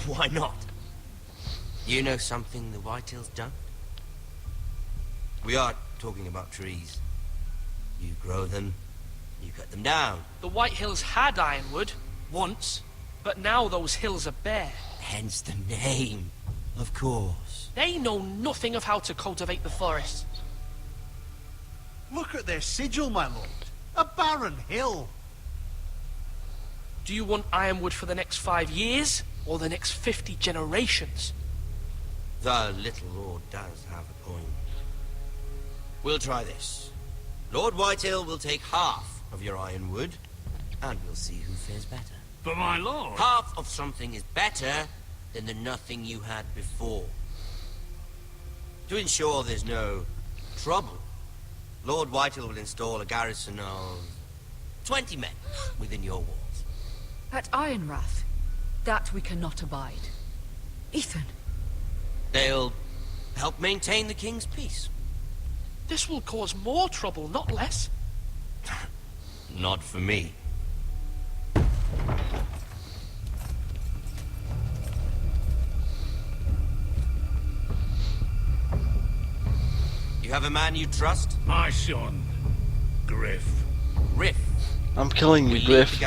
Why not? You know something the Whitehills don't? We are talking about trees. You grow them, you cut them down. The White Hills had ironwood, once, but now those hills are bare. Hence the name, of course. They know nothing of how to cultivate the forest. Look at their sigil, my lord. A barren hill. Do you want ironwood for the next 5 years, or the next 50 generations? The little lord does have a point. We'll try this. Lord Whitehill will take half of your ironwood, and we'll see who fares better. But my lord... Half of something is better than the nothing you had before. To ensure there's no trouble, Lord Whitehill will install a garrison of 20 men within your walls. At Ironrath, that we cannot abide. Ethan. They'll help maintain the king's peace. This will cause more trouble, not less. Not for me. You have a man you trust? My son, Griff. Griff? I'm killing you, Griff.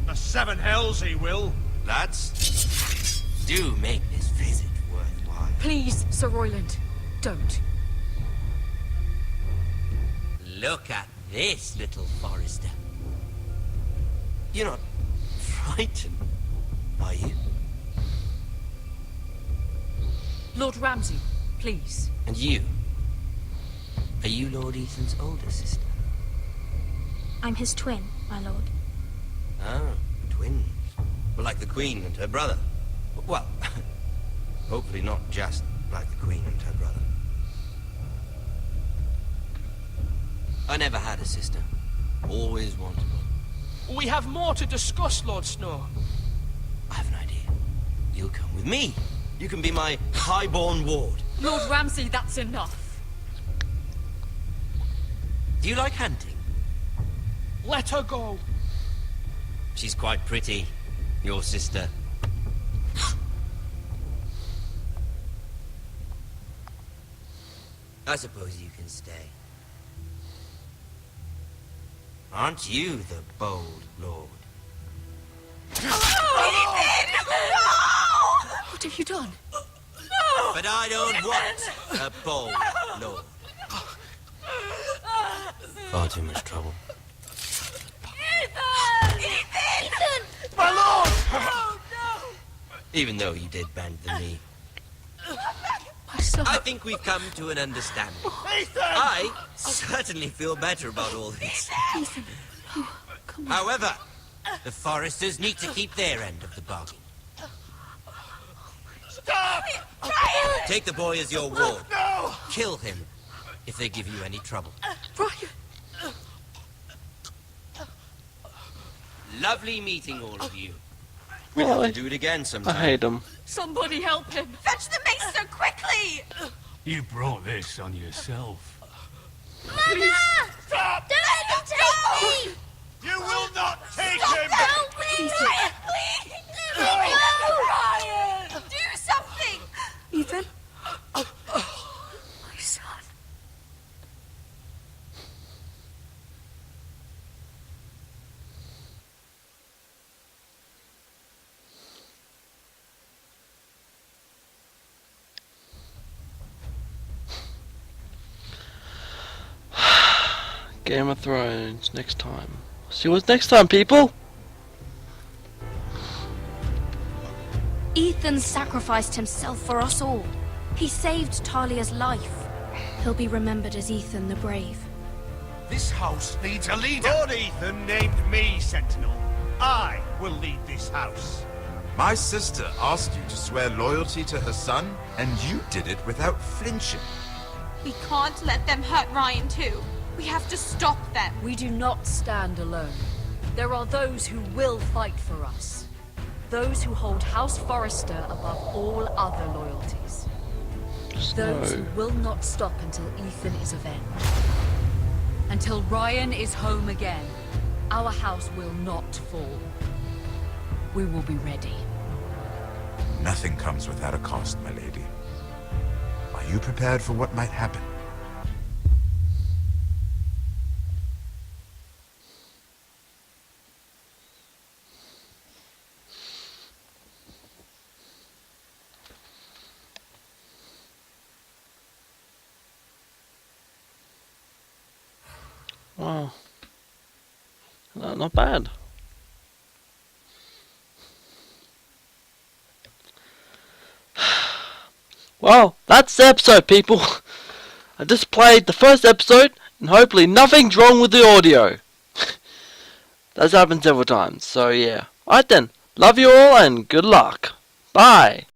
The 7 hells he will. Lads, do make this visit worthwhile. Please, Sir Royland, don't. Look at this, little Forester. You're not frightened, are you? Lord Ramsay, please. And you? Are you Lord Ethan's older sister? I'm his twin, my lord. Oh, twins. Well, like the Queen and her brother. Well, hopefully not just like the Queen and her brother. I never had a sister. Always wanted one. We have more to discuss, Lord Snow. I have an idea. You'll come with me. You can be my highborn ward. Lord Ramsay, that's enough. Do you like hunting? Let her go. She's quite pretty, your sister. I suppose you can stay. Aren't you the bold lord? What have you done? But I don't want a bold lord. Far too much trouble. Ethan! My lord! Oh, no! Even though you did bend the knee. My son. I think we've come to an understanding. I certainly feel better about all this. Ethan. Oh, come on. However, the Foresters need to keep their end of the bargain. Stop! Take the boy as your ward. No! Kill him if they give you any trouble. Brian. Lovely meeting all of you. We'll We'll have have to do it again I sometime. hate him. Somebody help him. Fetch the maester quickly! You brought this on yourself. Mama! Stop! Don't let him take me! You will not take Stop! him! Help me! Ryan, please! No! Ryan! Do something! Ethan. My son. Game of Thrones next time. See you next time, people. Ethan sacrificed himself for us all. He saved Talia's life. He'll be remembered as Ethan the Brave. This house needs a leader. Lord Ethan named me Sentinel. I will lead this house. My sister asked you to swear loyalty to her son, and you did it without flinching. We can't let them hurt Ryan too. We have to stop them. We do not stand alone. There are those who will fight for us. Those who hold House Forrester above all other loyalties. Those who will not stop until Ethan is avenged. Until Ryan is home again, our house will not fall. We will be ready. Nothing comes without a cost, my lady. Are you prepared for what might happen? Wow. No, not bad. Well, that's the episode, people. I just played the first episode, and hopefully nothing's wrong with the audio. That's happened several times, so yeah. Alright then, love you all, and good luck. Bye.